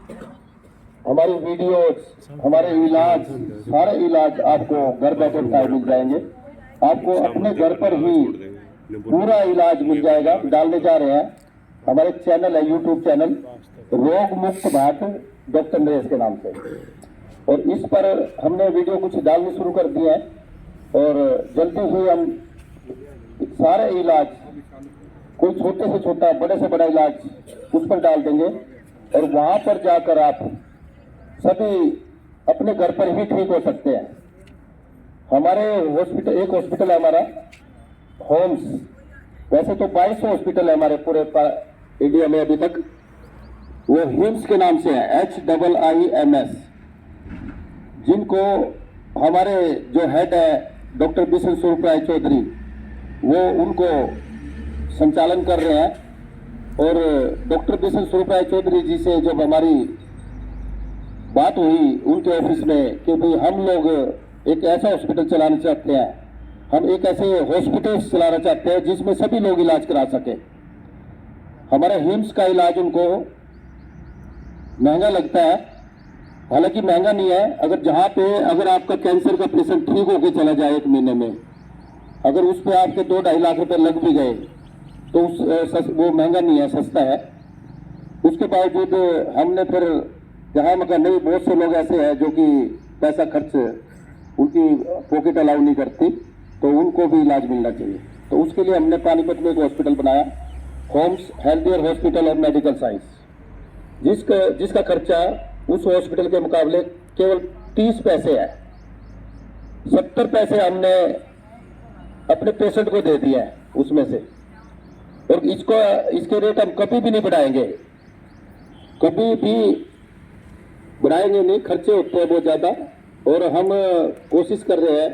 हमारी वीडियोस, हमारे इलाज, सारे इलाज आपको घर बैठे मिल जाएंगे। आपको अपने घर पर ही पूरा इलाज मिल जाएगा। डालने जा रहे हैं, हमारे चैनल है, यूट्यूब चैनल रोग मुक्त भारत डॉक्टर नरेश के नाम से, और इस पर हमने वीडियो कुछ डालने शुरू कर दिए हैं, और जल्दी ही हम सारे इलाज, कोई छोटे से छोटा, बड़े से बड़ा इलाज उस पर डाल देंगे, और वहां पर जाकर आप सभी अपने घर पर ही ठीक हो सकते हैं। हमारे हॉस्पिटल, एक हॉस्पिटल है हमारा होम्स, वैसे तो 2200 हॉस्पिटल है हमारे पूरे इंडिया में अभी तक, वो हिम्स के नाम से है, HIIMS, जिनको हमारे जो हेड है डॉक्टर बिशन स्वरूप राय चौधरी, वो उनको संचालन कर रहे हैं। और डॉक्टर बिशन स्वरूप राय चौधरी जी से जब हमारी बात हुई उनके ऑफिस में कि भाई हम लोग एक ऐसा हॉस्पिटल चलाना चाहते हैं, हम एक ऐसे हॉस्पिटल चलाना चाहते हैं जिसमें सभी लोग इलाज करा सके। हमारे हिम्स का इलाज उनको महंगा लगता है, हालांकि महंगा नहीं है। अगर जहां पे अगर आपका कैंसर का पेशेंट ठीक होकर चला जाए 1 महीने में, अगर उस पर आपके 2-2.5 लाख रुपए लग भी गए तो वो महंगा नहीं है, सस्ता है। उसके बावजूद हमने फिर जहां मगर नहीं, बहुत से लोग ऐसे हैं जो कि पैसा खर्च उनकी पॉकेट अलाउ नहीं करती, तो उनको भी इलाज मिलना चाहिए। तो उसके लिए हमने पानीपत में एक हॉस्पिटल बनाया, homes healthier hospital of medical science, जिसका खर्चा उस हॉस्पिटल के मुकाबले केवल 30 पैसे है। 70 पैसे हमने अपने पेशेंट को दे दिया है उसमें से, और इसके रेट हम कभी भी नहीं बढ़ाएंगे, कभी भी बढ़ाएंगे नहीं। खर्चे होते हैं बहुत ज्यादा, और हम कोशिश कर रहे हैं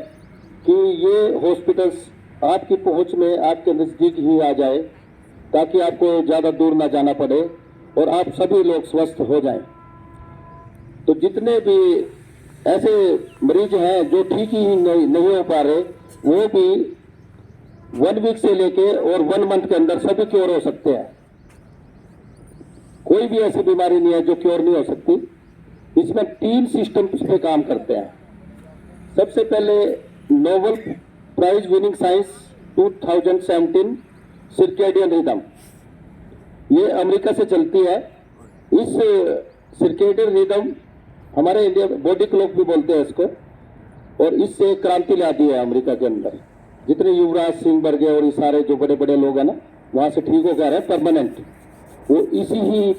कि ये हॉस्पिटल्स आपकी पहुंच में, आपके नजदीक ही आ जाए, ताकि आपको ज्यादा दूर ना जाना पड़े और आप सभी लोग स्वस्थ हो जाएं। तो जितने भी ऐसे मरीज हैं जो ठीक ही नहीं हो पा रहे, वो भी 1 वीक से लेके और 1 मंथ के अंदर सभी क्योर हो सकते हैं। कोई भी ऐसी बीमारी नहीं है जो क्योर नहीं हो सकती। इसमें 3 सिस्टम पे काम करते हैं। सबसे पहले Nobel prize winning science 2017 circadian rhythm, ये अमेरिका से चलती है। इस सर्केडियन रिदम हमारे इंडिया में बॉडी क्लॉक भी बोलते हैं इसको, और इससे क्रांति ला दी है अमेरिका के अंदर। जितने युवराज सिंह वर्गे और ये सारे जो बड़े बड़े लोग हैं ना, वहां से ठीक होकर आ रहे हैं परमानेंट, वो इसी ही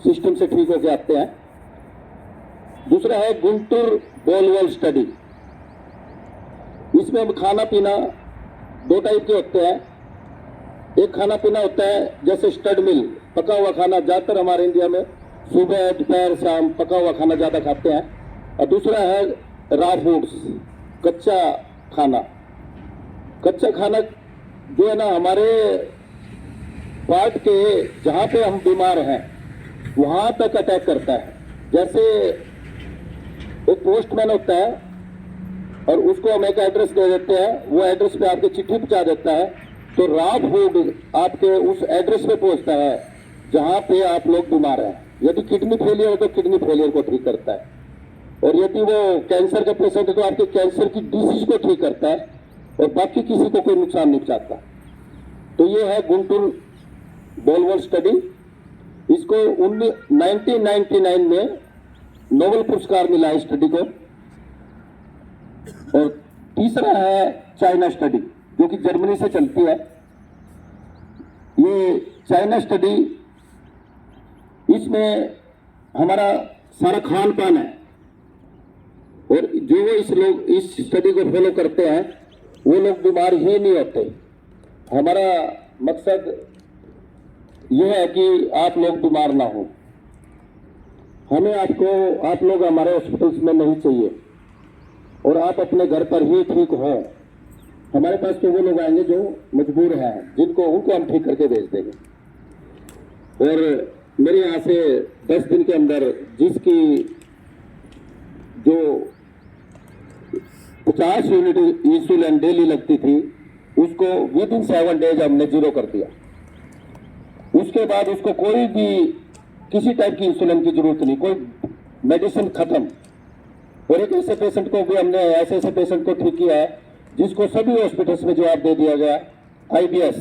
सिस्टम से ठीक होकर आते हैं। दूसरा है गुंटूर बोलवल स्टडी, इसमें हम खाना पीना 2 टाइप के होते हैं। एक खाना पीना होता है जैसे स्टड मिल, पका हुआ खाना, ज्यादातर हमारे इंडिया में सुबह दोपहर शाम पका हुआ खाना ज्यादा खाते हैं। और दूसरा है रॉ फूड्स, कच्चा खाना। कच्चा खाना जो है ना, हमारे पार्ट के जहां पे हम बीमार हैं वहां तक अटैक करता है। जैसे एक पोस्टमैन होता है और उसको हम एक एड्रेस दे देते हैं, वो एड्रेस पे आपके चिट्ठी पहुंचा देता है, तो रॉ फूड आपके उस एड्रेस पे पहुंचता है जहां पे आप लोग बीमार हैं। यदि किडनी फेलियर हो तो किडनी फेलियर को ठीक करता है, और यदि वो कैंसर का पेशेंट है तो आपके कैंसर की डिसीज को ठीक करता है, और बाकी किसी को कोई नुकसान नहीं चाहता। तो ये है गुंटूर बोलवल स्टडी। इसको 1999 में नोबेल पुरस्कार मिला है स्टडी को। और तीसरा है चाइना स्टडी, जो कि जर्मनी से चलती है। ये चाइना स्टडी, इसमें हमारा सारा खान पान है, और जो इस स्टडी को फॉलो करते हैं वो लोग बीमार ही नहीं होते। हमारा मकसद यह है कि आप लोग बीमार ना हो। हमें आप लोग हमारे हॉस्पिटल्स में नहीं चाहिए, और आप अपने घर पर ही ठीक हो। हमारे पास तो वो लोग आएंगे जो मजबूर हैं, उनको हम ठीक करके भेज देंगे। और मेरे यहाँ से 10 दिन के अंदर जिसकी जो 50 यूनिट इंसुलिन डेली लगती थी, उसको विदिन 7 डेज हमने 0 कर दिया। उसके बाद उसको कोई भी किसी टाइप की इंसुलिन की जरूरत नहीं, कोई मेडिसिन खत्म। और एक ऐसे पेशेंट को भी हमने ऐसे पेशेंट को ठीक किया है जिसको सभी हॉस्पिटल्स में जवाब दे दिया गया, IBS,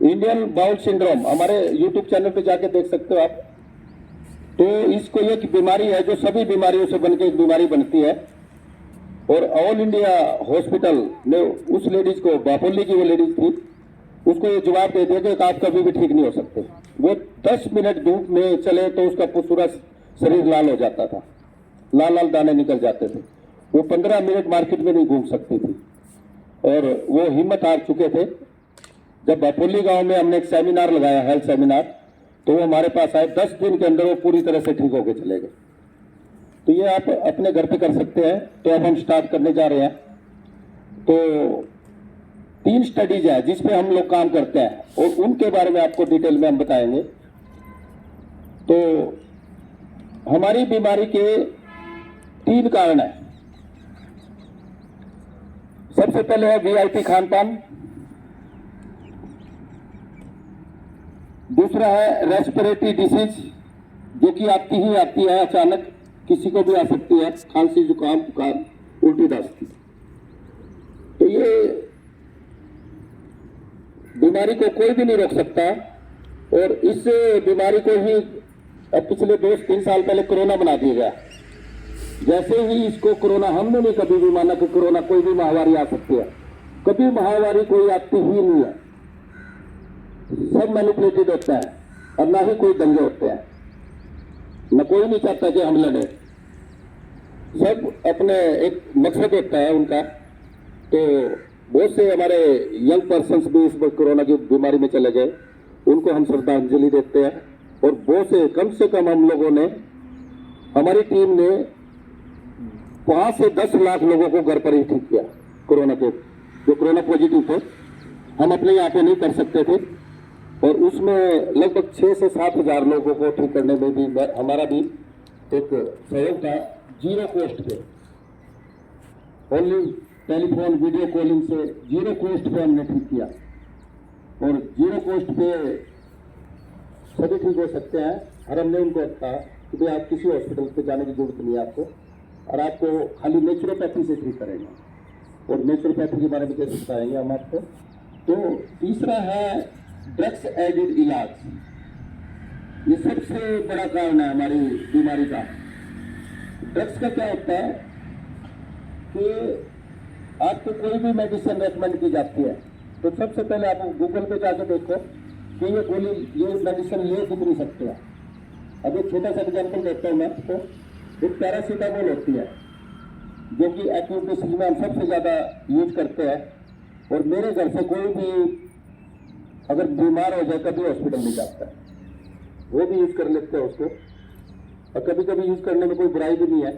इंडियन बाउल सिंड्रोम, हमारे यूट्यूब चैनल पे जाके देख सकते हो आप। तो इसको एक बीमारी है जो सभी बीमारियों से बनकर एक बीमारी बनती है। और ऑल इंडिया हॉस्पिटल ने उस लेडीज को, बापोली की वो लेडीज थी, उसको ये जवाब दे दिया कि आप कभी भी ठीक नहीं हो सकते। वो 10 मिनट धूप में चले तो उसका पूरा शरीर लाल हो जाता था, लाल लाल दाने निकल जाते थे। वो 15 मिनट मार्केट में नहीं घूम सकती थी और वो हिम्मत हार चुके थे। जब बापोली गांव में हमने एक सेमिनार लगाया, हेल्थ सेमिनार, तो वो हमारे पास आए। 10 दिन के अंदर वो पूरी तरह से ठीक होकर चले गए। तो ये आप अपने घर पे कर सकते हैं। तो अब हम स्टार्ट करने जा रहे हैं। तो 3 स्टडीज है जिस पे हम लोग काम करते हैं और उनके बारे में आपको डिटेल में हम बताएंगे। तो हमारी बीमारी के 3 कारण है। सबसे पहले है VIP खान पान, दूसरा है रेस्पिरेटरी डिसीज जो कि आती ही आती है, अचानक किसी को भी आ सकती है, खांसी, जुकाम, बुखार, उल्टी दस्त। तो ये बीमारी को कोई भी नहीं रोक सकता और इस बीमारी को ही अब पिछले 2-3 साल पहले कोरोना बना दिया गया। जैसे ही इसको कोरोना, हमने नहीं कभी भी माना कि कोरोना कोई भी महामारी आ सकती है। कभी महामारी कोई आती ही नहीं है, सब मैनिपुलेटेड होता है और ना ही कोई दंगे होते हैं, न कोई नहीं चाहता कि हम लड़े। सब अपने एक मकसद होता है उनका। तो बहुत से हमारे यंग पर्सन्स भी इस कोरोना की बीमारी में चले गए, उनको हम श्रद्धांजलि देते हैं। और बहुत से कम हम लोगों ने, हमारी टीम ने 5 से 10 लाख लोगों को घर पर ही ठीक किया। कोरोना के जो कोरोना पॉजिटिव थे, हम अपने यहाँ पे नहीं कर सकते थे और उसमें लगभग 6 से 7 हजार लोगों को ठीक करने में भी हमारा भी एक सहयोग था। 0 कॉस्ट पे, ओनली टेलीफोन वीडियो कॉलिंग से 0 कॉस्ट पे हमने ठीक किया। और 0 कॉस्ट पे सभी ठीक हो सकते हैं। और हमने उनको कहा कि भाई आप किसी हॉस्पिटल पे जाने की जरूरत नहीं है आपको, और आपको खाली नेचुरोपैथी से ठीक करेंगे। और नेचुरोपैथी के बारे में कैसे बताएंगे हम आपको। तो तीसरा है ड्रग्स एडेड इलाज। ये सबसे बड़ा कारण है हमारी बीमारी का। ड्रग्स का क्या होता है कि आपको कोई भी मेडिसिन रेकमेंड की जाती है तो सबसे पहले आप गूगल पे जाकर देखो कि ये गोली, ये मेडिसिन ले कितनी सकते हैं। अब एक छोटा सा एग्जाम्पल देता हूँ मैं आपको। एक पैरासीटामोल होती है जो कि एक्यूट डिसीज में हम सबसे ज़्यादा यूज करते हैं। और मेरे घर से कोई भी अगर बीमार हो जाए कभी हॉस्पिटल नहीं जाता है, वो भी यूज कर लेते हैं उसको। और कभी कभी यूज करने में कोई बुराई भी नहीं है।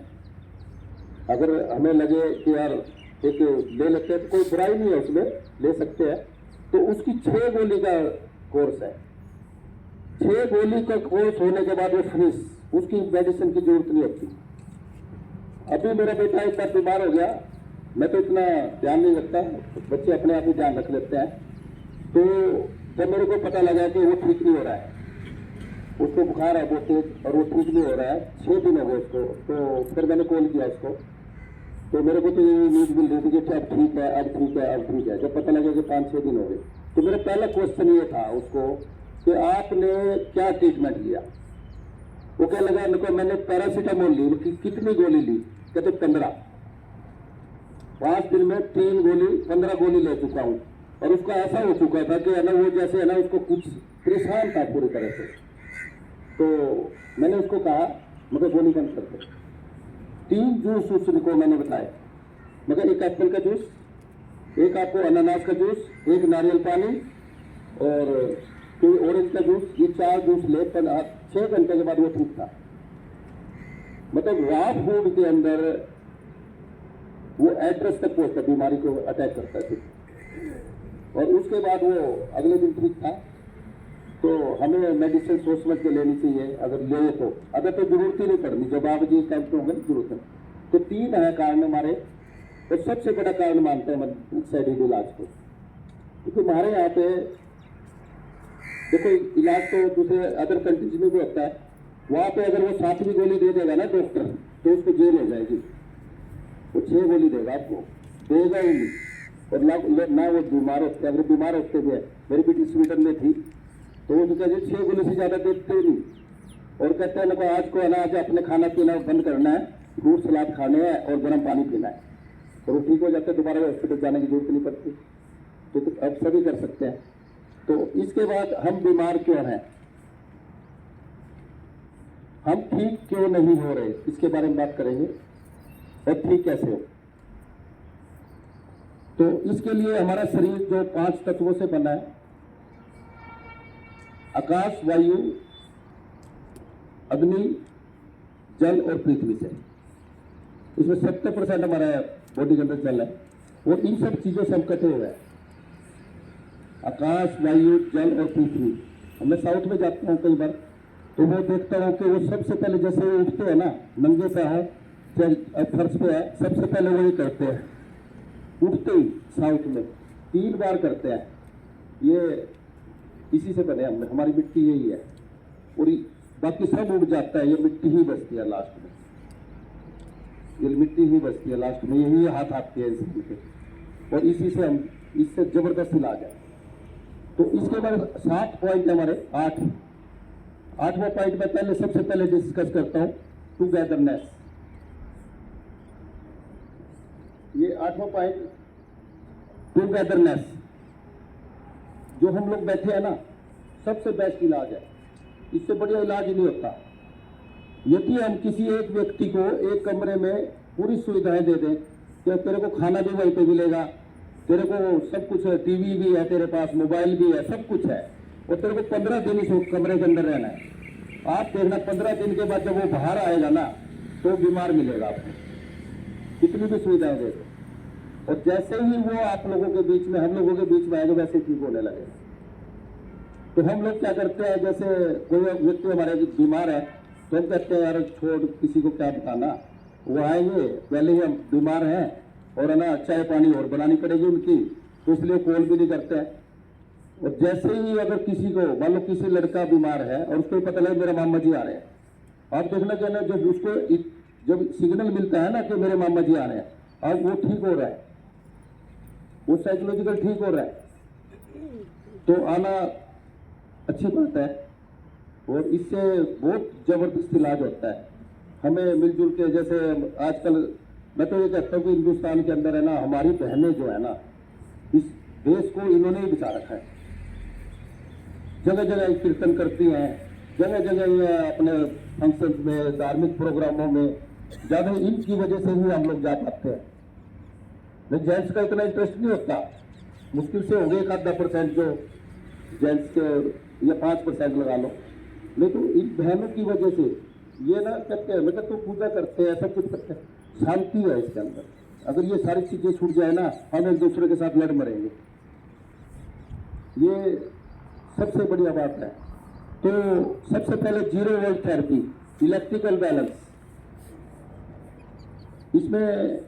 अगर हमें लगे कि यार एक ले लेते हैं तो कोई बुराई नहीं है, उसमें ले सकते हैं। तो उसकी 6 गोली का कोर्स है। 6 गोली का कोर्स होने के बाद वो फिनिश, उसकी मेडिसिन की जरूरत नहीं होती। अभी मेरा बेटा एक बार बीमार हो गया, मैं तो इतना ध्यान नहीं रखता, बच्चे अपने आप ही ध्यान रख लेते हैं। तो जब मेरे को पता लगा कि वो ठीक नहीं हो रहा है, उसको बुखार है बहुत तेज और वो ठीक नहीं हो रहा है, 6 दिन हो गए उसको, तो फिर मैंने कॉल किया उसको। तो मेरे को तो ये न्यूज मिल रही थी कि अब ठीक है, अब ठीक है, अब ठीक है। जब पता लगा कि 5-6 दिन हो गए, तो मेरा पहला क्वेश्चन ये था उसको कि आपने क्या ट्रीटमेंट लिया। वो क्या लगा मेरे को, मैंने पैरासीटामोल ली। कितनी गोली ली? कहते 15। 5 दिन में 3 गोली, 15 गोली ले चुका हूँ। और उसका ऐसा हो चुका था कि है ना, वो जैसे है ना, उसको कुछ परेशान था पूरी तरह से। तो मैंने उसको कहा, मगर गोली बंद कर दो। 3 जूस उसको मैंने बताया, मगर एक एप्पल का जूस, एक आपको अनानास का जूस, एक नारियल पानी और कोई ऑरेंज का जूस, ये 4 जूस ले। 6 घंटे के बाद वो ठीक था। मतलब रॉ फूड के अंदर वो एड्रेस तक पहुंचता, बीमारी को अटैक करता है। और उसके बाद वो अगले दिन ठीक था। तो हमें मेडिसिन सोच समझ के लेनी चाहिए, अगर ले तो, अगर तो जरूरत ही नहीं पड़नी, जब आप जी टाइम पे होंगे जरूरत है। तो 3 है कारण हमारे, और सबसे बड़ा कारण मानते हैं ड्रग्स एडेड इलाज को। क्योंकि हमारे यहाँ पे देखो इलाज तो दूसरे अदर कंट्रीज में भी होता है, वहां पे अगर वो 7वीं गोली दे देगा ना डॉक्टर, तो उसको जेल हो जाएगी। वो 6 गोली देगा आपको, देगा ही नहीं। और ना वो बीमार होते, अगर बीमार होते भी है, मेरी बेटी स्वीडन में थी, तो वो कहते 6 गोली से ज्यादा देते ही नहीं। और कहते हैं ना आज को है ना, आज अपने खाना पीना बंद करना है, फ्रूट सलाद खाने हैं और गर्म पानी पीना है, और वो ठीक हो जाते हैं, दोबारा हॉस्पिटल जाने की जरूरत नहीं पड़ती। तो अब सभी कर सकते हैं। तो इसके बाद हम बीमार क्यों हैं, हम ठीक क्यों नहीं हो रहे, इसके बारे में बात करेंगे, और ठीक कैसे हो। तो इसके लिए हमारा शरीर जो 5 तत्वों से बना है, आकाश, वायु, अग्नि, जल और पृथ्वी से। इसमें 70% हमारा बॉडी के अंदर जल है, और इन सब चीजों से हम कटे हुए हैं, आकाश, वायु, जल और पृथ्वी। मैं साउथ में जाता हूँ कई बार, तो वो देखता हूँ कि वो सबसे पहले जैसे वो उठते हैं ना, नंगे पे है चाहे फर्श पे है, सबसे पहले वही करते हैं, उठते ही साउथ में 3 बार करते हैं। ये इसी से बने हम, हमारी मिट्टी यही है, और बाकी सब उड़ जाता है, ये मिट्टी ही बचती है लास्ट में, ये मिट्टी ही बचती है लास्ट में, यही हाथ आती है इंसान के, और इसी से हम, इससे जबरदस्त इलाज है। तो इसके बाद 7 पॉइंट हमारे, 8वां पॉइंट में पहले सबसे पहले डिस्कस करता हूं, टुगेदरनेस। ये 8वां पॉइंट टुगेदरनेस, जो हम लोग बैठे हैं ना, सबसे बेस्ट इलाज है, इससे बढ़िया इलाज ही नहीं होता। यदि हम किसी एक व्यक्ति को एक कमरे में पूरी सुविधाएं दे दें, तो तेरे को खाना भी वहीं पे मिलेगा, तेरे को सब कुछ है, टीवी भी है तेरे पास, मोबाइल भी है, सब कुछ है, और तेरे को 15 दिन इस कमरे के अंदर रहना है। आप देखना 15 दिन के बाद जब वो बाहर आएगा ना, तो बीमार मिलेगा आपको, कितनी भी सुविधाएं दे दो। और जैसे ही वो आप लोगों के बीच में, हम लोगों के बीच में आएगा, वैसे ठीक होने लगेगा। तो हम लोग क्या करते हैं, जैसे कोई व्यक्ति हमारे बीमार है, तो हम कहते हैं यार छोड़, किसी को क्या बताना, वो आएंगे, पहले ही हम बीमार हैं, और है ना चाय पानी और बनानी पड़ेगी उनकी, तो इसलिए कॉल भी नहीं करते हैं। और जैसे ही अगर किसी को, मान लो किसी लड़का बीमार है और उसको पता लगे मेरे मामा जी आ रहे हैं, आप देखना कहना, जब उसको जब सिग्नल मिलता है ना कि मेरे मामा जी आ रहे हैं, अब वो ठीक हो रहा है, वो साइकोलॉजिकल ठीक हो रहा है, तो आना अच्छी बात है। और इससे बहुत जबरदस्त इलाज होता है। हमें मिलजुल के, जैसे आजकल मैं तो ये कहता हूँ कि हिंदुस्तान के अंदर है ना, हमारी बहनें जो है ना, इस देश को इन्होंने ही बचा रखा है। जगह जगह कीर्तन करती हैं, जगह जगह अपने फंक्शन में, धार्मिक प्रोग्रामों में, ज्यादा इनकी वजह से ही हम लोग जा पाते हैं। नहीं, जेंट्स का इतना इंटरेस्ट नहीं होता, मुश्किल से हो गए 1-10% जो जेंट्स के, या 5% लगा लो। लेकिन इन बहनों की वजह से ये ना कहते हैं, मतलब तो पूजा करते हैं, सब कुछ करते हैं, शांति है इसके अंदर। अगर ये सारी चीजें छूट जाए ना, हम एक दूसरे के साथ लड़ मरेंगे। ये सबसे बढ़िया बात है। तो सबसे पहले 0 वोल्ट थेरेपी, इलेक्ट्रिकल बैलेंस। इसमें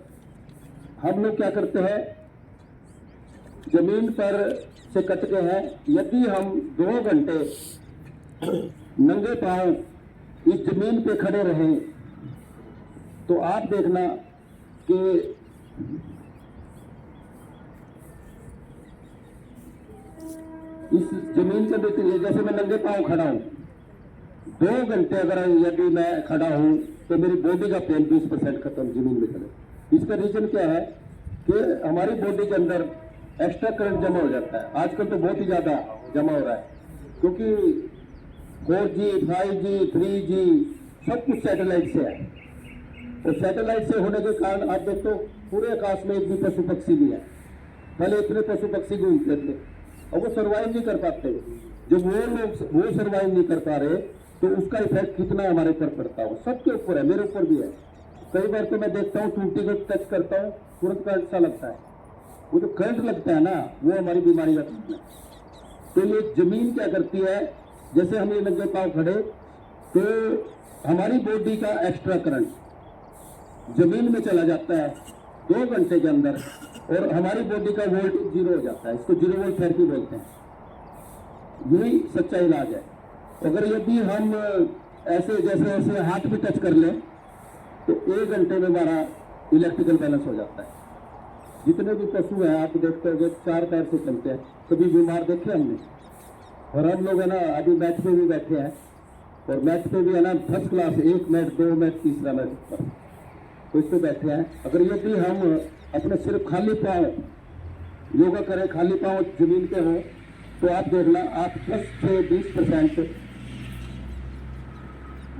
हम लोग क्या करते हैं, जमीन पर से कटते हैं, यदि हम 2 घंटे नंगे पांव इस जमीन पे खड़े रहें, तो आप देखना कि इस जमीन के अंदर, जैसे मैं नंगे पांव खड़ा हूं, 2 घंटे अगर यदि मैं खड़ा हूं, तो मेरी बॉडी का पेन 20% खत्म जमीन में चले। इसका रीजन क्या है कि हमारी बॉडी के अंदर एक्स्ट्रा करंट जमा हो जाता है। आजकल तो बहुत ही ज्यादा जमा हो रहा है, क्योंकि 4G, 5G, 3G सब कुछ सैटेलाइट से है, और सैटेलाइट से होने के कारण आप देखो पूरे आकाश में एक भी पशु पक्षी नहीं है। पहले इतने पशु पक्षी घूमते थे, और वो सर्वाइव नहीं कर पाते। जब वो लोग वो सर्वाइव नहीं कर पा रहे, तो उसका इफेक्ट कितना हमारे ऊपर पड़ता है, सबके ऊपर है, मेरे ऊपर भी है। कई बार तो मैं देखता हूँ, टूटी को टच करता हूँ, तुरंत करंट सा लगता है। वो जो करंट लगता है ना, वो हमारी बीमारी का कारण है। तो ये जमीन क्या करती है, जैसे हम ये नंगे पांव खड़े, तो हमारी बॉडी का एक्स्ट्रा करंट जमीन में चला जाता है 2 घंटे के अंदर, और हमारी बॉडी का वोल्टेज 0 हो जाता है। इसको 0 वोल्ट थेरेपी बोलते हैं। यही सच्चा इलाज है। अगर यदि हम ऐसे जैसे ऐसे हाथ भी टच कर लें तो 1 घंटे में हमारा इलेक्ट्रिकल बैलेंस हो जाता है। जितने भी पशु हैं आप देखते हो 4 पैर से चलते हैं, कभी बीमार देखे हमने। और हम लोग है ना अभी मैच पे भी बैठे हैं, और मैच पे भी है ना फर्स्ट क्लास, 1 मैच 2 मैच तीसरा मैच पर तो इस पे बैठे हैं। अगर यदि हम अपने सिर्फ खाली पाँव योगा करें, खाली पाँव जमीन पे हो, तो आप देखना आप 10 से 20%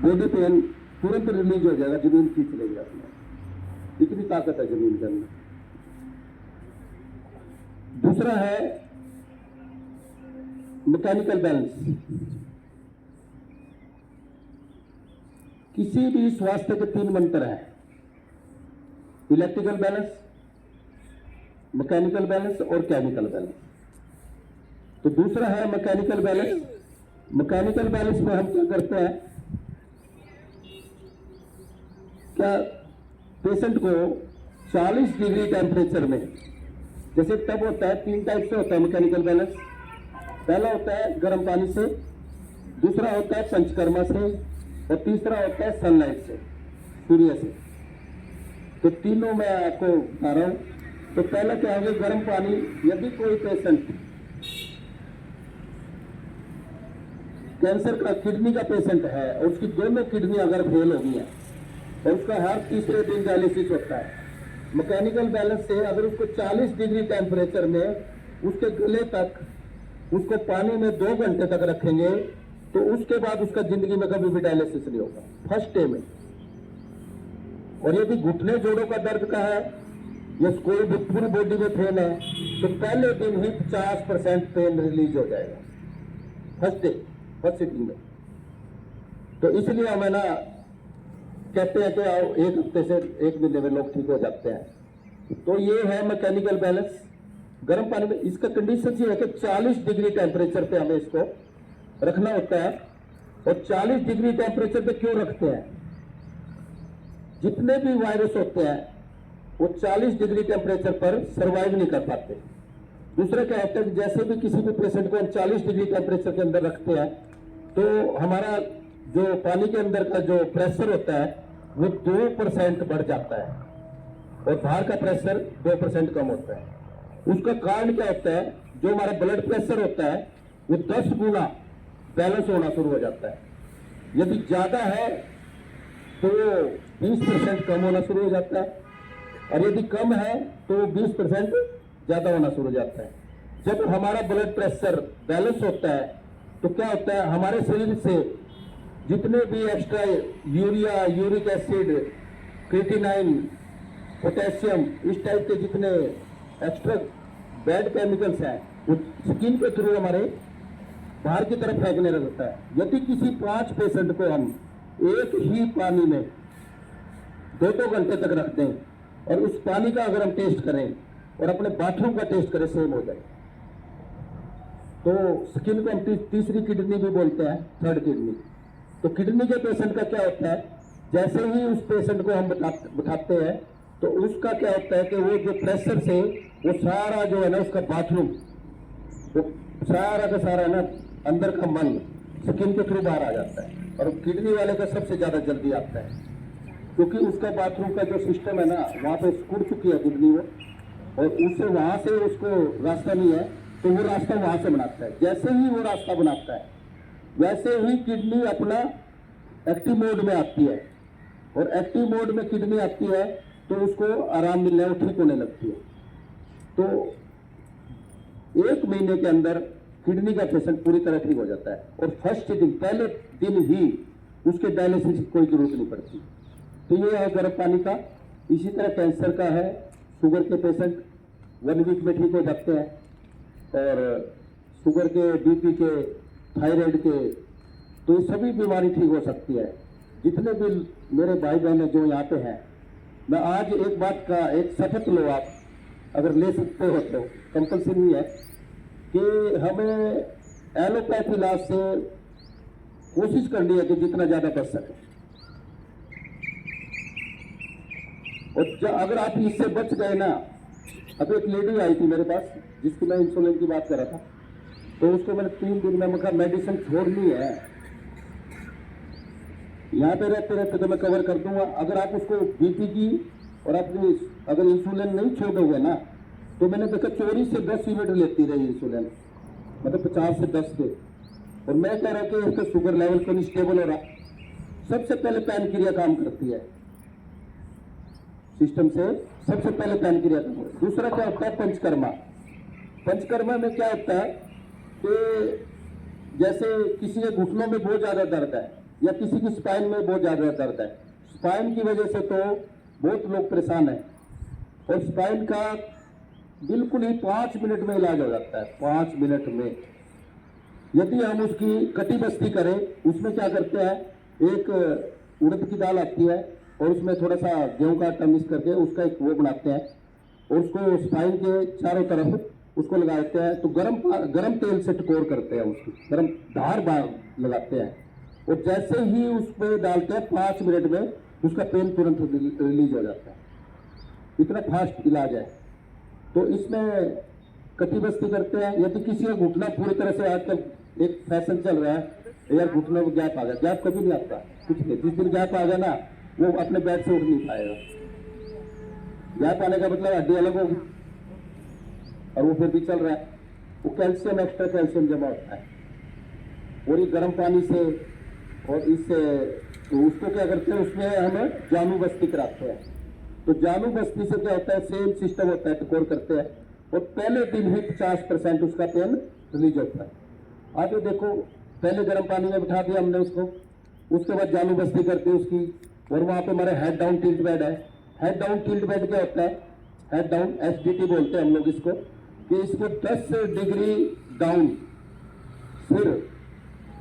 बॉडी पेन तुरंत रिलीज हो जाएगा, जमीन खींच लेगी अपने। इतनी ताकत है जमीन के अंदर। दूसरा है मैकेनिकल बैलेंस। किसी भी स्वास्थ्य के 3 मंत्र हैं, इलेक्ट्रिकल बैलेंस, मैकेनिकल बैलेंस और केमिकल बैलेंस। तो दूसरा है मैकेनिकल बैलेंस। मैकेनिकल बैलेंस में हम क्या करते हैं, क्या पेशेंट को 40 डिग्री टेम्परेचर में, जैसे तब होता है 3 टाइप से होता है मैकेनिकल बैलेंस। पहला होता है गर्म पानी से, दूसरा होता है पंचकर्मा से, और तीसरा होता है सनलाइट से, सूर्य से। तो तीनों मैं आपको बता रहा हूं। तो पहला क्या होगा, गर्म पानी। यदि कोई पेशेंट कैंसर का किडनी का पेशेंट है और उसकी दोनों किडनी अगर फेल हो गई है और उसका हर तीसरे दिन डायलिसिस होता है, मैकेनिकल बैलेंस से अगर उसको 40 डिग्री टेम्परेचर में उसके गले तक उसको पानी में 2 घंटे तक रखेंगे, तो उसके बाद उसका जिंदगी में कभी भी डायलिसिस नहीं होगा, फर्स्ट डे में। और यदि घुटने जोड़ों का दर्द का है या कोई भी पूरी बॉडी में पेन है, तो पहले दिन ही 50% पेन रिलीज हो जाएगा, फर्स्ट डे, फर्स्ट सिटिंग में। तो इसलिए हमें ना कहते हैं कि आओ 1 हफ्ते से 1 महीने में लोग ठीक हो जाते हैं। तो ये है मैकेनिकल बैलेंस गर्म पानी में। इसका कंडीशन ये है कि 40 डिग्री टेम्परेचर पे हमें इसको रखना होता है। और 40 डिग्री टेम्परेचर पे क्यों रखते हैं, जितने भी वायरस होते हैं वो 40 डिग्री टेम्परेचर पर सर्वाइव नहीं कर पाते। दूसरा क्या होता है कि जैसे भी किसी भी पेशेंट को हम 40 डिग्री टेम्परेचर के अंदर रखते हैं, तो हमारा जो पानी के अंदर का जो प्रेशर होता है वो 2% बढ़ जाता है, और बाहर का प्रेशर 2% कम होता है। उसका कारण क्या होता है, जो हमारा ब्लड प्रेशर होता है वो 10 गुना बैलेंस होना शुरू हो जाता है। यदि ज्यादा है तो 20% कम होना शुरू हो जाता है, और यदि कम है तो 20% ज्यादा होना शुरू हो जाता है। जब हमारा ब्लड प्रेशर बैलेंस होता है तो क्या होता है, हमारे शरीर से जितने भी extra urea, uric acid, creatinine, potassium, इस टाइप के जितने एक्स्ट्रा बैड केमिकल्स हैं वो स्किन के थ्रू हमारे बाहर की तरफ फेंकने लगता है। यदि किसी 5 पेशेंट को हम एक ही पानी में 2-2 घंटे तक रख दें और उस पानी का अगर हम टेस्ट करें और अपने बाथरूम का टेस्ट करें, सेम हो जाए। तो स्किन को हम तीसरी किडनी भी बोलते हैं, थर्ड किडनी। तो किडनी के पेशेंट का क्या होता है, जैसे ही उस पेशेंट को हम बिठाते हैं तो उसका क्या होता है कि वो जो प्रेशर से वो सारा जो है ना उसका बाथरूम, वो सारा का सारा है ना अंदर का मन स्किन के थ्रू बाहर आ जाता है। और किडनी वाले का सबसे ज्यादा जल्दी आता है, क्योंकि उसका बाथरूम का जो सिस्टम है ना वहाँ पे सिकुड़ चुकी है किडनी वो, और उससे वहां से उसको रास्ता नहीं है, तो वो रास्ता वहां से बनाता है। जैसे ही वो रास्ता बनाता है वैसे ही किडनी अपना एक्टिव मोड में आती है, और एक्टिव मोड में किडनी आती है तो उसको आराम मिलने, वो ठीक होने लगती है। तो 1 महीने के अंदर किडनी का पेशेंट पूरी तरह ठीक हो जाता है, और फर्स्ट दिन, पहले दिन ही उसके डायलिसिस की कोई जरूरत नहीं पड़ती। तो ये है गर्म पानी का। इसी तरह कैंसर का है, शुगर के पेशेंट 1 वीक में ठीक हो जाते हैं, और शुगर के, बीपी के, थायराइड के, तो ये सभी बीमारी ठीक हो सकती है। जितने भी मेरे भाई बहन जो यहाँ पे हैं, मैं आज एक बात का एक शपथ लो, आप अगर ले सकते हो तो कंपल्सरी है कि हमें एलोपैथी इलाज से कोशिश करनी है कि जितना ज्यादा बच सके। और अगर आप इससे बच गए ना, अब एक लेडी आई थी मेरे पास जिसकी मैं इंसुलिन की बात कर रहा था, तो उसको मैंने 3 दिन में कहा मेडिसिन छोड़नी है, यहाँ पे रहते रहते तो मैं कवर कर दूंगा। अगर आप उसको बीपी की और अपनी अगर इंसुलिन नहीं छोड़ोगे ना, तो मैंने देखा चोरी से 10 यूनिट लेती रही इंसुलिन, मतलब 50 से 10 के। और मैं कह रहा कि उसका शुगर लेवल को नहीं स्टेबल हो रहा। सबसे पहले पैनक्रिया काम करती है सिस्टम से, सबसे पहले पैनक्रिया काम करती है। दूसरा क्या होता है, पंचकर्मा। पंचकर्मा में क्या होता है कि जैसे किसी के घुटनों में बहुत ज्यादा दर्द है या किसी की स्पाइन में बहुत ज्यादा दर्द है, स्पाइन की वजह से तो बहुत लोग परेशान हैं, और स्पाइन का बिल्कुल ही 5 मिनट में इलाज हो जाता है, 5 मिनट में। यदि हम उसकी कटी बस्ती करें, उसमें क्या करते हैं, एक उड़द की दाल आती है और उसमें थोड़ा सा गेहूं का आटा मिक्स करके उसका एक वो बनाते हैं और उसको स्पाइन के चारों तरफ उसको लगाते हैं। तो गरम तेल से टकोर करते हैं, उसकी गरम धार बार लगाते हैं, और जैसे ही उस पर डालते हैं 5 मिनट में उसका पेन तुरंत रिलीज हो जाता है। इतना फास्ट इलाज है। तो इसमें कटी बस्ती करते हैं। यदि किसी का घुटना पूरी तरह से, आजकल एक फैशन चल रहा है यार घुटनों में गैप आ गया, गैप कभी नहीं आता कुछ नहीं। जिस दिन गैप आ गया ना, वो अपने बेड से उठ नहीं पाएगा। गैप आने का मतलब हड्डी अलग होगी और वो फिर भी चल रहा है। वो कैल्शियम, एक्स्ट्रा कैल्शियम जमा होता है, और ये गर्म पानी से और इससे तो उसको क्या करते हैं, उसमें हम जानू बस्ती कराते हैं। तो जानू बस्ती से क्या होता है, सेम सिस्टम होता है, टकोर करते हैं और पहले दिन ही 50% उसका पेन रिलीज होता है। आप ये देखो, पहले गर्म पानी में बिठा दिया हमने उसको, उसके बाद जानू बस्ती करते उसकी, और वहां पे हमारे हेड डाउन टिल्ट बेड है। हेड डाउन टिल्ट बेड क्या होता है, हेड डाउन SDT बोलते हैं हम लोग इसको, कि इसको 10 डिग्री डाउन सिर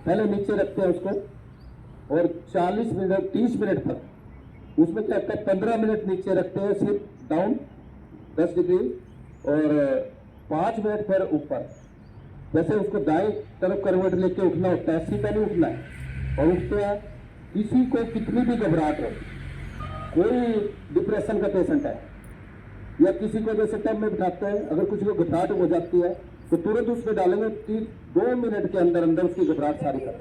पहले नीचे रखते हैं उसको, और 40 मिनट 30 मिनट तक उसमें क्या होता है, 15 मिनट नीचे रखते हैं सिर डाउन 10 डिग्री, और 5 मिनट फिर ऊपर। जैसे उसको दाएं तरफ करवट लेके उठना होता है, सीधा नहीं उठना है, और उठते हैं। किसी को कितनी भी घबराहट हो, कोई डिप्रेशन का पेशेंट है या किसी को जैसे टाइम में बिठाते हैं, अगर किसी को घबराहट हो जाती है तो तुरंत उसमें डालेंगे, 2 मिनट के अंदर अंदर उसकी घबराहट सारी कर।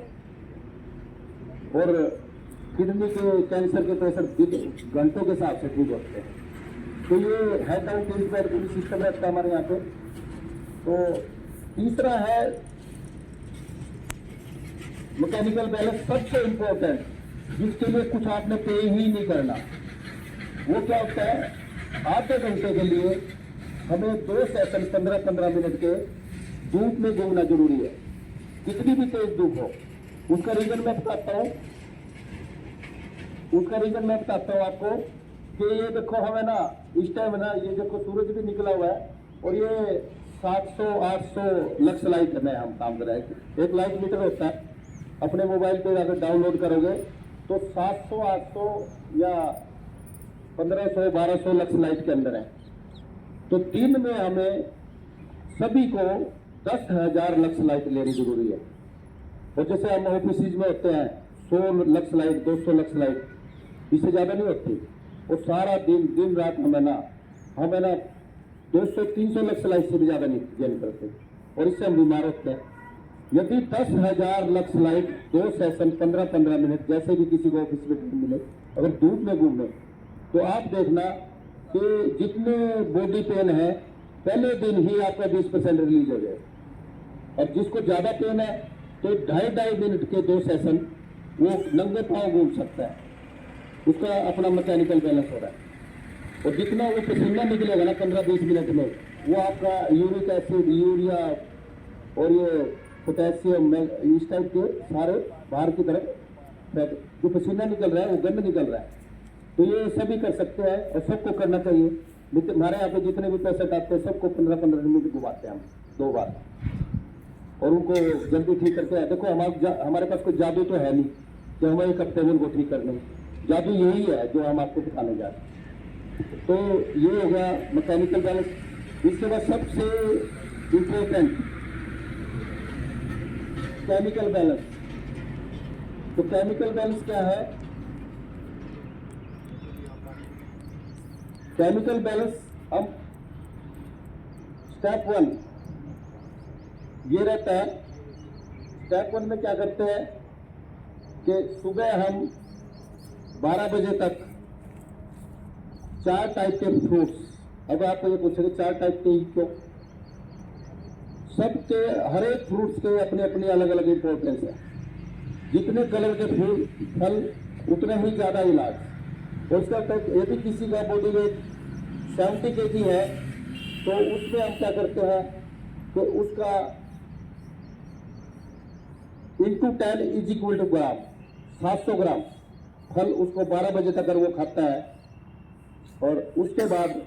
और किडनी के कैंसर के पेशेंट घंटों के हिसाब से ठीक होते हैं। तो ये हेड डाउन टिल्ट बेड पूरी सिस्टम रहता है हमारे यहाँ पे। तो तीसरा है मैकेनिकल बैलेंस, सबसे इंपॉर्टेंट, जिसके लिए कुछ आपने पे ही नहीं करना। वो क्या होता है, आधे घंटे के लिए हमें 2 सेशन 15-15 मिनट के धूप में घूमना जरूरी है, कितनी भी तेज धूप हो। उसका रीजन मैं बताता हूँ, आपको कि ये देखो हमें ना इस टाइम ना, ये देखो सूरज भी निकला हुआ है और ये 700-800 लक्स लाइट में हम काम कर रहे हैं। एक लाइट मीटर होता है, अपने मोबाइल पे अगर डाउनलोड करोगे तो 700-800 या 1500-1200 लक्स लाइट के अंदर है। तो दिन में हमें सभी को 10,000 लक्स लाइट लेनी जरूरी है। और जैसे हम ऑफिस में होते हैं 100 लक्स लाइट, 200 लक्स लाइट, इससे ज्यादा नहीं होती। और सारा दिन रात हमें ना 200-300 लक्स लाइट से भी ज्यादा नहीं गेन करते, और इससे हम बीमार होते हैं। यदि 10,000 लक्स लाइट 2 सेशन 15-15 मिनट, जैसे भी किसी को ऑफिस में मिले, अगर धूप में घूमे, तो आप देखना कि जितने बॉडी पेन है पहले दिन ही आपका 20% रिलीज हो जाए। और जिसको ज्यादा पेन है तो 2.5 मिनट के 2 सेशन वो नंगे पांव घूम सकता है, उसका अपना मैकेनिकल बैलेंस हो रहा है। और जितना वो पसीना निकलेगा ना 15-20 मिनट में, वो आपका यूरिक एसिड, यूरिया और ये पोटेशियम इस टाइप के सारे बाहर की तरफ जो पसीना निकल रहा है वो गंद निकल रहा है। तो ये सभी कर सकते हैं और सबको करना चाहिए। हमारे यहाँ पे जितने भी पेशेंट आते हैं सबको 15-15 मिनट घुमाते हैं हम 2 बार, और उनको जल्दी ठीक करते हैं। देखो हमारे पास कोई जादू तो है नहीं कि हम एक हफ्ते में उनको ठीक कर लें, जादू यही है जो हम आपको दिखाने जा रहे हैं। तो ये हो गया मैकेनिकल बैलेंस। इसके बाद सबसे इंपॉर्टेंट केमिकल बैलेंस। तो केमिकल बैलेंस क्या है? केमिकल बैलेंस हम स्टेप 1 ये रहता है। स्टेप 1 में क्या करते हैं कि सुबह हम 12 बजे तक 4 टाइप के फ्रूट्स, अब आपको ये पूछेंगे 4 टाइप के क्यों? सबके हर एक फ्रूट्स के अपने अपनी अलग अलग इंपॉर्टेंस है। जितने कलर के फल उतने ही ज्यादा इलाज। और उसका यदि किसी का बॉडी वेट 70 kg है तो उसमें हम क्या करते हैं कि उसका इंटू 10 इज इक्वल टू ग्राम, 700 ग्राम फल उसको 12 बजे तक अगर वो खाता है और उसके बाद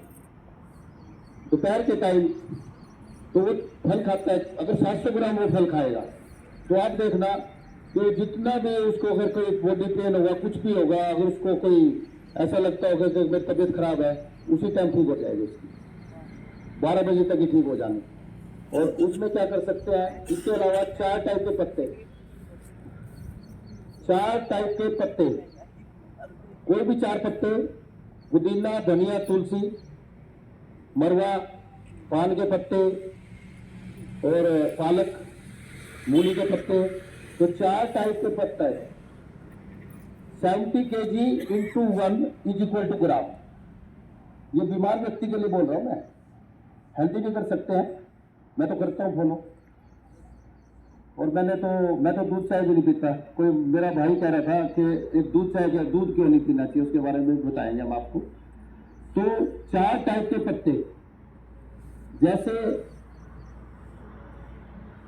दोपहर के टाइम तो वो फल खाता है, अगर 700 ग्राम वो फल खाएगा तो आप देखना कि जितना भी उसको अगर कोई बॉडी पेन होगा, कुछ भी होगा, अगर उसको कोई ऐसा लगता होगा कि मेरी तबीयत खराब है, उसी टाइम ठीक हो जाएगी उसकी, 12 बजे तक ही ठीक हो जाने। और उसमें क्या कर सकते हैं, इसके अलावा 4 टाइप के पत्ते, 4 टाइप के पत्ते, कोई भी 4 पत्ते, पुदीना, धनिया, तुलसी, मरवा, पान के पत्ते और पालक, मूली के पत्ते, तो 4 टाइप के पत्ता है। 70 kg into 1 is equal to gram. ये बीमार व्यक्ति के लिए बोल रहा हूं मैं, हेल्दी भी कर सकते हैं, मैं तो करता हूं फॉलो। और मैं तो दूध चाय भी नहीं पीता। कोई मेरा भाई कह रहा था कि एक दूध चाय का दूध क्यों नहीं पीना चाहिए, उसके बारे में बताएंगे हम आपको। तो 4 टाइप के पत्ते, जैसे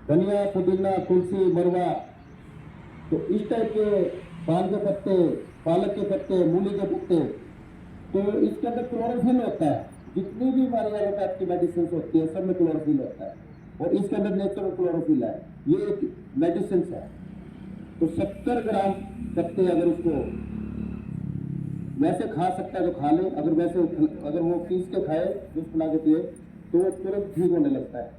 धनिया, पुदीना, तुलसी, मरवा, तो इस टाइप के पान के पत्ते, पालक के पत्ते, मूली के पत्ते, तो इसके अंदर क्लोरोफिल होता है। जितनी भी हमारी एलोपैथ की मेडिसिन होती है सब में क्लोरोफिल होता है और इसके अंदर नेचुरल क्लोरोफिल है, ये एक मेडिसिन है। तो 70 ग्राम पत्ते अगर उसको वैसे खा सकता है तो खा ले, अगर वो पीस के खाए, जूस बना के पिए, तो वो तुरंत ठीक होने लगता है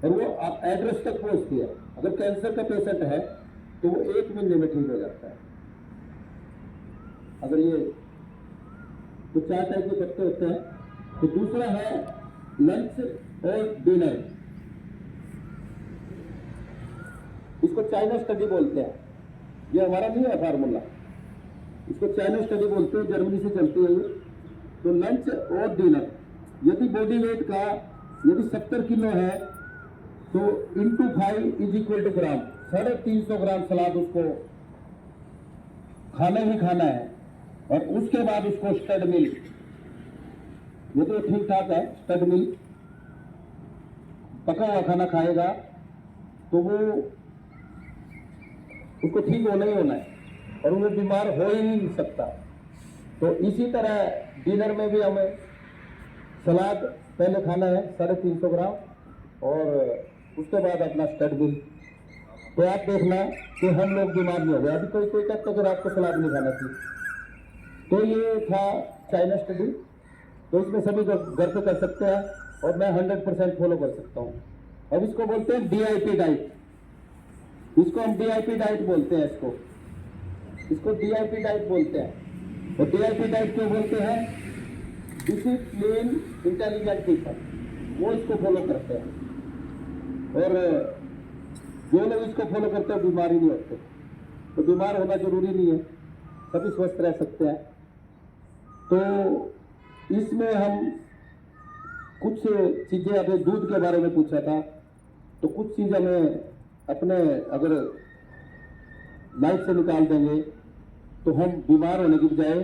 और वो एड्रेस तक पहुंचती है। अगर कैंसर का पेशेंट है तो वो 1 महीने में ठीक हो जाता है। अगर ये तो 4 टाइप के पत्ते होते हैं। तो दूसरा है लंच और डिनर, इसको चाइना स्टडी बोलते हैं। ये हमारा नहीं है फार्मूला, इसको चाइना स्टडी बोलते हैं, जर्मनी से चलती है ये। तो लंच और डिनर, यदि बॉडी वेट का यदि 70 किलो है तो इंटू 5 इज इक्वल टू ग्राम, 350 ग्राम सलाद उसको खाना ही खाना है। और उसके बाद उसको स्टड मिल, ये तो ठीक ठाक है, स्टड मिल पका हुआ खाना खाएगा तो वो उसको ठीक होना ही होना है और वो बीमार हो ही नहीं सकता। तो इसी तरह डिनर में भी हमें सलाद पहले खाना है 350 ग्राम और उसके बाद अपना स्टड मिल। तो आप देखना कि हम लोग बीमार नहीं हो गए। अभी कोई कहता है कि रात को सलाद नहीं खाना चाहिए। तो ये था चाइना स्टडी, तो इसमें सभी घर पे कर सकते हैं और मैं 100% फॉलो कर सकता हूँ। अब इसको बोलते हैं DIP डाइट, इसको हम DIP डाइट बोलते हैं, इसको DIP डाइट बोलते हैं। और DIP डाइट क्यों बोलते हैं? डिसिप्लिन इंटेलिजेंट पीपल, वो इसको फॉलो करते हैं और जो लोग इसको फॉलो करते हैं बीमार ही नहीं होते। तो बीमार होना जरूरी नहीं है, सभी स्वस्थ रह सकते हैं। तो इसमें हम कुछ चीजें, अभी दूध के बारे में पूछा था, तो कुछ चीज हमें अपने अगर लाइफ से निकाल देंगे तो हम बीमार होने की बजाय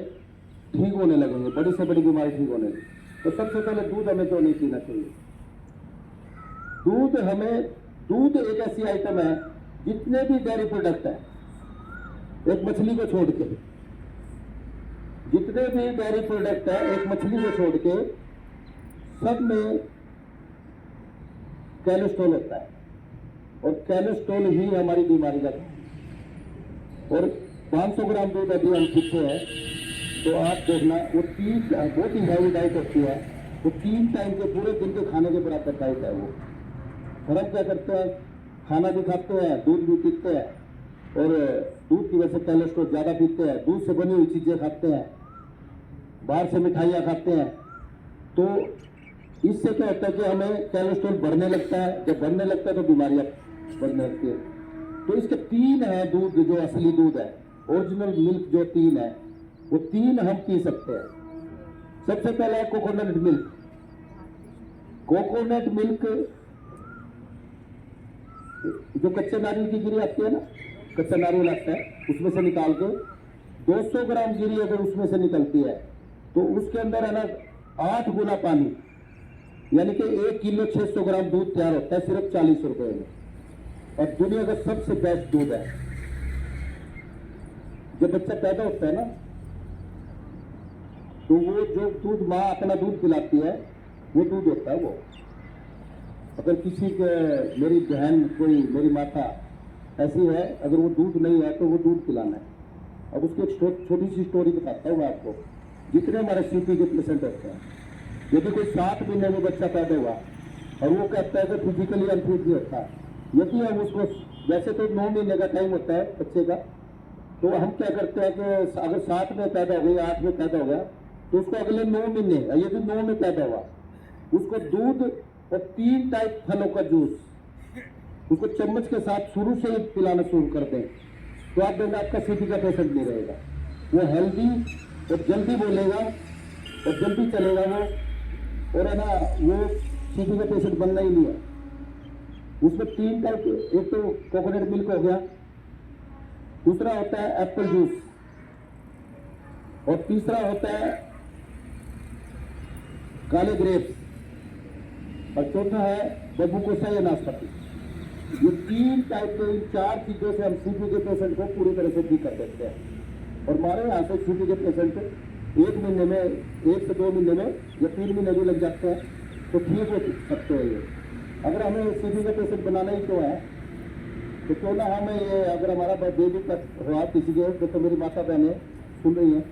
ठीक होने लगेंगे, बड़ी से बड़ी बीमारी ठीक होने लगी। तो सबसे पहले दूध हमें क्यों नहीं पीना चाहिए? दूध एक ऐसी आइटम है, जितने भी डेयरी प्रोडक्ट है, एक मछली को छोड़ के, जितने भी डेयरी प्रोडक्ट है एक मछली को छोड़ के, सब में कोलेस्ट्रॉल होता है और कोलेस्ट्रॉल ही हमारी बीमारी का है। और 500 ग्राम दूध अभी हम पीते हैं तो आप देखना वो 30 बहुत ही हैवी डाइट होती है, वो 3 टाइम के पूरे दिन के खाने के बराबर डाइट है वो। और हम क्या करते हैं, खाना भी खाते हैं, दूध भी पीते हैं और दूध की वजह से कोलेस्ट्रॉल ज़्यादा पीते हैं, दूध से बनी हुई चीज़ें खाते हैं, बाहर से मिठाइयाँ खाते हैं। तो इससे क्या होता है कि हमें कोलेस्ट्रॉल बढ़ने लगता है, जब बढ़ने लगता है तो बीमारियां बढ़ने लगती है। तो इसके 3 है दूध, जो असली दूध है, ओरिजिनल मिल्क जो 3 है, वो 3 हम पी सकते हैं। सबसे पहला है कोकोनट मिल्क। कोकोनट मिल्क जो कच्चे नारियल की गिरी आती है ना, कच्चा नारियल आता है, उसमें से निकाल के 200 ग्राम गिरी अगर उसमें से निकलती है तो उसके अंदर है ना 8 गुना पानी, यानी कि 1 किलो 600 ग्राम दूध तैयार होता है सिर्फ 40 रुपए में। और दुनिया का सबसे बेस्ट दूध है। जब बच्चा पैदा होता है ना, तो वो जो दूध माँ अपना दूध पिलाती है वो दूध होता है वो। अगर किसी के, मेरी बहन कोई, मेरी माता ऐसी है, अगर वो दूध नहीं है तो वो दूध पिलाना है। अब उसकी एक छोटी सी स्टोरी बताता हूँ मैं आपको। जितने हमारे सीपी के पेशेंट होते हैं, यदि कोई 7 महीने में बच्चा पैदा हुआ और वो कहता है कि फिजिकली अनफिट नहीं होता, यदि हम उसको, वैसे तो 9 महीने का टाइम होता है बच्चे का, तो हम क्या करते हैं कि अगर 7 में पैदा हो गया, 8 में पैदा हो गया, तो उसको अगले 9 महीने, यदि 9 में पैदा हुआ, उसको दूध और 3 टाइप फलों का जूस उसको चम्मच के साथ शुरू से ही पिलाना शुरू कर दें, तो आप देखना आपका सीपी का पेशेंट नहीं रहेगा। वो हेल्दी और जल्दी बोलेगा और जल्दी चलेगा वो, और है ना वो सीपी का पेशेंट बनना ही नहीं है। उसमें 3 टाइप, एक तो कोकोनट मिल्क हो गया, दूसरा होता है एप्पल जूस, और तीसरा होता है काले ग्रेप्स, और चौथा है बब्बू कोसा या नाशपाती। ये 3 टाइप के, इन 4 चीजों से हम सीपी के पेशेंट को पूरी तरह से ठीक कर देते हैं। और हमारे यहाँ से सीपी के पेशेंट 1 महीने में, 1 से 2 महीने में या 3 महीने भी लग जाते हैं, तो ठीक हो सकते हैं ये। अगर हमें सीपी का पेशेंट बनाना ही क्यों है, तो क्यों ना हमें ये, अगर हमारा बेबी का हुआ किसी के, तो मेरी माता बहनें सुन रही हैं,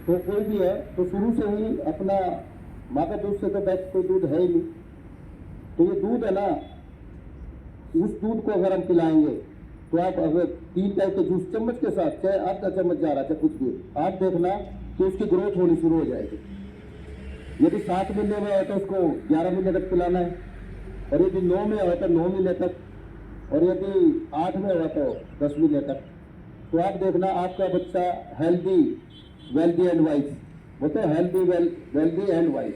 तो कोई भी है तो शुरू से ही अपना माँ का दूध से तो बेस्ट कोई दूध है ही नहीं। तो ये दूध है ना, उस दूध को अगर हम पिलाएंगे तो आप अगर 3 टाइप के जूस चम्मच के साथ, चाहे आधा चम्मच जा रहा है, चाहे कुछ भी, आप देखना कि उसकी ग्रोथ होनी शुरू हो जाएगी। यदि 7 महीने में है तो उसको 11 महीने तक पिलाना है, और यदि 9 में है तो 9 महीने तक, और यदि 8 में है तो 10 महीने तक। तो आप देखना आपका बच्चा हेल्दी, वेल्दी एंड वाइज, बोलते हैं हेल्दी, वेल्दी एंड वाइज,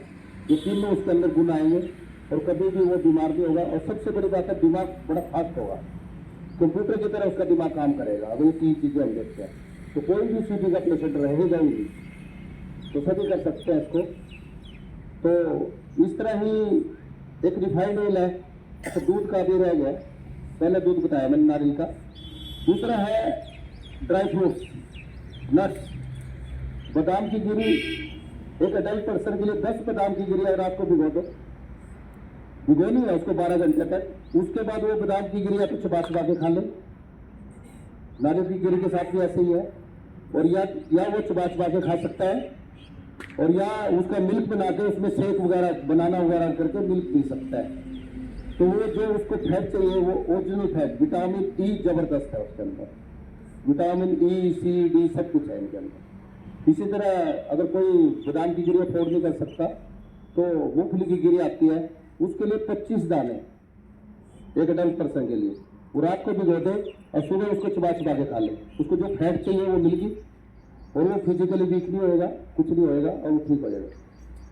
ये तीनों उसके अंदर गुण आएंगे और कभी भी वो बीमार नहीं होगा। और सबसे बड़ी बात है, दिमाग बड़ा फास्ट होगा, कंप्यूटर की तरह उसका दिमाग काम करेगा। अगर ये 3 चीजें हम देखते हैं तो कोई भी सीपी का पेशेंट रहेगा ही नहीं। तो सभी कर सकते हैं इसको। तो इस तरह ही एक रिफाइंड ऑयल है, तो दूध का भी रह गया, पहले दूध बताया मैंने नारियल का। दूसरा है ड्राई फ्रूट्स, नट्स, बादाम की गिरी। एक अडल्ट पर्सन के लिए 10 बादाम की गिरी अगर आपको भिगो दो, भिगोनी है उसको 12 घंटे तक, उसके बाद वो बादाम की गिरी आप चबा के खा ले। नारियल की गिरी के साथ भी ऐसे ही है। और या वो चबा के खा सकता है, और या उसका मिल्क बना के उसमें शेक वगैरह, बनाना वगैरह करके मिल्क पी सकता है। तो वो जो उसको फैट चाहिए, वो ओरिजिनल फैट, विटामिन ई जबरदस्त है उसके अंदर, विटामिन ई, सी, डी सब कुछ है इनके अंदर। इसी तरह अगर कोई बादाम की गिरी अफोर्ड नहीं कर सकता, तो मूंगफली की गिरी आती है, उसके लिए 25 दाने एक अडल्ट पर्सन के लिए, वो रात को भिगो दे और सुबह उसको चबा के खा ले। उसको जो फैट चाहिए वो मिल गई, और वो फिजिकली वीक नहीं होएगा, कुछ नहीं होएगा, और वो ठीक हो जाएगा।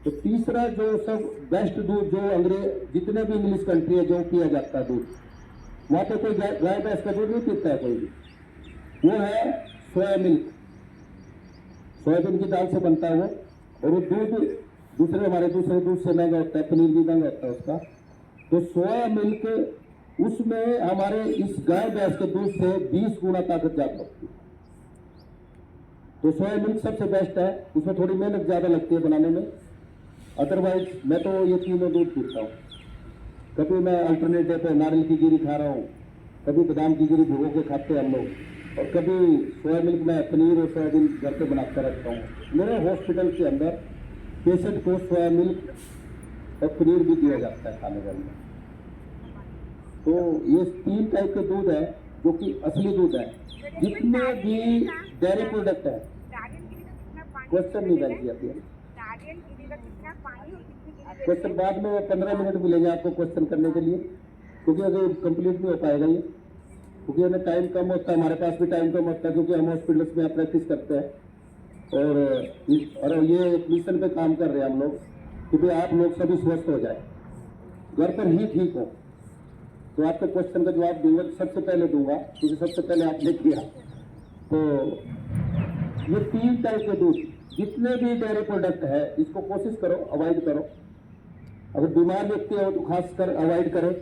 तो तीसरा जो सब बेस्ट दूध, जो अंग्रेज जितने भी इंग्लिश कंट्री है जो पिया जाता है दूध, वहाँ पे कोई गाय भैंस का दूध नहीं पीता है कोई भी, वो है सोया मिल्क। सोयाबीन की दाल से बनता है वो, और वो दूध हमारे दूसरे दूध से महंगा होता है, पनीर भी महंगा होता है उसका। तो सोया मिल्क, उसमें हमारे इस गाय भैंस के दूध से 20 गुना ताकत ज्यादा होती है। तो सोया मिल्क सबसे बेस्ट है, उसमें थोड़ी मेहनत ज्यादा लगती है बनाने में। अदरवाइज मैं तो ये तीनों दूध पीता हूँ। कभी मैं अल्टरनेटिव पे नारियल की गिरी खा रहा हूँ, कभी बादाम की गिरी भिगो के खाते हैं हम लोग, और कभी सोया मिल्क में पनीर और सोयाबीन घर पे बनाकर रखता हूँ। मेरे हॉस्पिटल के अंदर पेशेंट को सोया मिल्क और पनीर भी दिया जाता है खाने के अंदर। तो ये 3 टाइप के दूध है जो कि असली दूध है। जितने भी डेयरी प्रोडक्ट है, क्वेश्चन नहीं बन जाती है, क्वेश्चन बाद में 15 मिनट मिलेंगे आपको क्वेश्चन करने के लिए, क्योंकि अगर कंप्लीट नहीं हो पाएगा ये, क्योंकि हमें टाइम कम होता है, हमारे पास भी टाइम कम होता है, क्योंकि हम हॉस्पिटल्स में प्रैक्टिस करते हैं और ये मिशन पे काम कर रहे हैं हम लोग, क्योंकि आप लोग सभी स्वस्थ हो जाए, घर पर ही ठीक हो। तो आपके क्वेश्चन का जवाब दूंगा, सबसे पहले दूंगा क्योंकि सबसे पहले आपने किया। तो ये 3 टाइप के दूध, जितने भी डेयरी प्रोडक्ट है इसको कोशिश करो अवॉइड करो। अगर बीमार व्यक्ति है तो खासकर अवॉइड करें।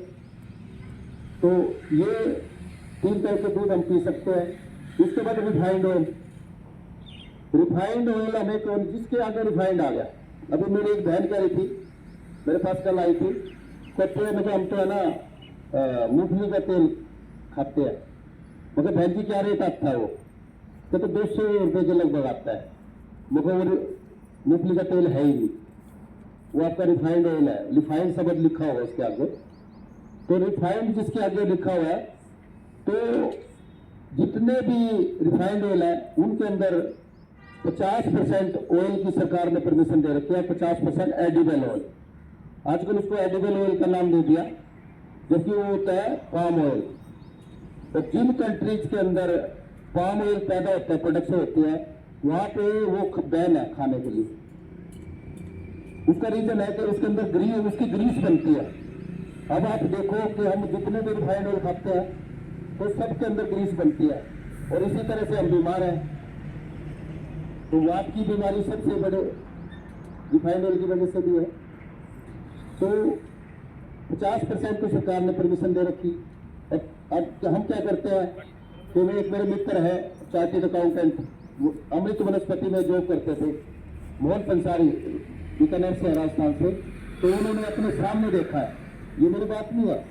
तो ये 3 टाइप के दूध हम पी सकते हैं। इसके बाद रिफाइंड ऑयल, रिफाइंड ऑयल हमें कौन, जिसके आगे रिफाइंड आ गया। अभी मेरी एक बहन कह रही थी, मेरे पास कल आई थी, कहते हैं हम तो है ना मूंगफली का तेल खाते हैं। मगर बहन जी क्या रेट आता है वो, तो 200 रुपये के लगभग आता है। मगर वो मूंगफली का तेल है ही नहीं, वो आपका रिफाइंड ऑयल है। रिफाइंड शब्द लिखा हुआ उसके आगे, तो रिफाइंड जिसके आगे लिखा हुआ है, तो जितने भी रिफाइंड ऑयल है उनके अंदर 50% ऑयल की सरकार ने परमिशन दे रखी है, 50% एडिबल ऑयल। आजकल उसको एडिबल ऑयल का नाम दे दिया, जबकि वो होता है पाम ऑयल। तो जिन कंट्रीज के अंदर पाम ऑयल पैदा होता है, प्रोडक्शन होती है, वहां पे वो बैन है खाने के लिए। उसका रीजन है कि उसके अंदर उसकी ग्रीस बनती है। अब आप देखो कि हम जितने भी रिफाइंड ऑयल खाते हैं तो सबके अंदर ग्रीस बनती है, और इसी तरह से हम बीमार हैं। तो वात की बीमारी सबसे बड़े रिफाइंड ऑयल की वजह से भी है। तो 50% तो सरकार ने परमिशन दे रखी। अब हम क्या करते हैं कि एक मेरे मित्र है चार्टेड अकाउंटेंट, अमृत वनस्पति में जॉब करते थे, मोहन पंसारी, बीकानेर से, राजस्थान से। तो उन्होंने अपने सामने देखा है, ये मेरी बात नहीं है,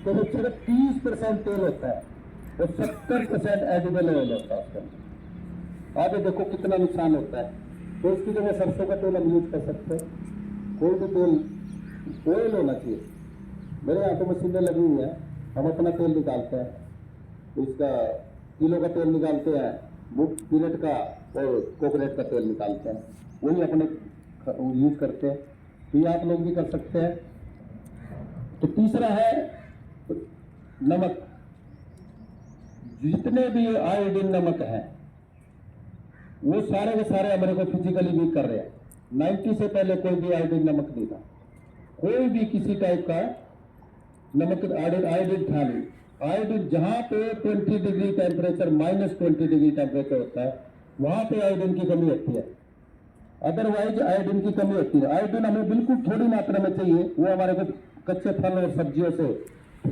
तो वो सिर्फ 30% तेल होता है और 70% एडिबल ऑयल होता है उसके अंदर। आप देखो कितना नुकसान होता है। तो इसकी जगह सरसों का तेल हम यूज कर सकते हैं। कोई भी तेल ऑयल होना चाहिए। मेरे यहाँ तो मशीनें लगी हुई हैं, हम अपना तेल निकालते हैं, तो इसका किलो का तेल निकालते हैं, पीनट का और कोकोनट का तेल निकालते हैं, वही अपने यूज करते हैं। तो ये आप लोग भी कर सकते हैं। तो तीसरा है नमक। जितने भी आयोडीन नमक हैं वो सारे के सारे हमारे को फिजिकली वीक कर रहे हैं। 90 से पहले कोई भी आयोडीन नमक नहीं था, कोई भी किसी टाइप का नमक आयोडीन था नहीं। आयोडीन जहां पे 20 डिग्री टेम्परेचर, -20 डिग्री टेम्परेचर होता है, वहां पे आयोडीन की कमी होती है। अदरवाइज आयोडीन की कमी होती है। आयोडीन हमें बिल्कुल थोड़ी मात्रा में चाहिए, वो हमारे को कच्चे फल और सब्जियों से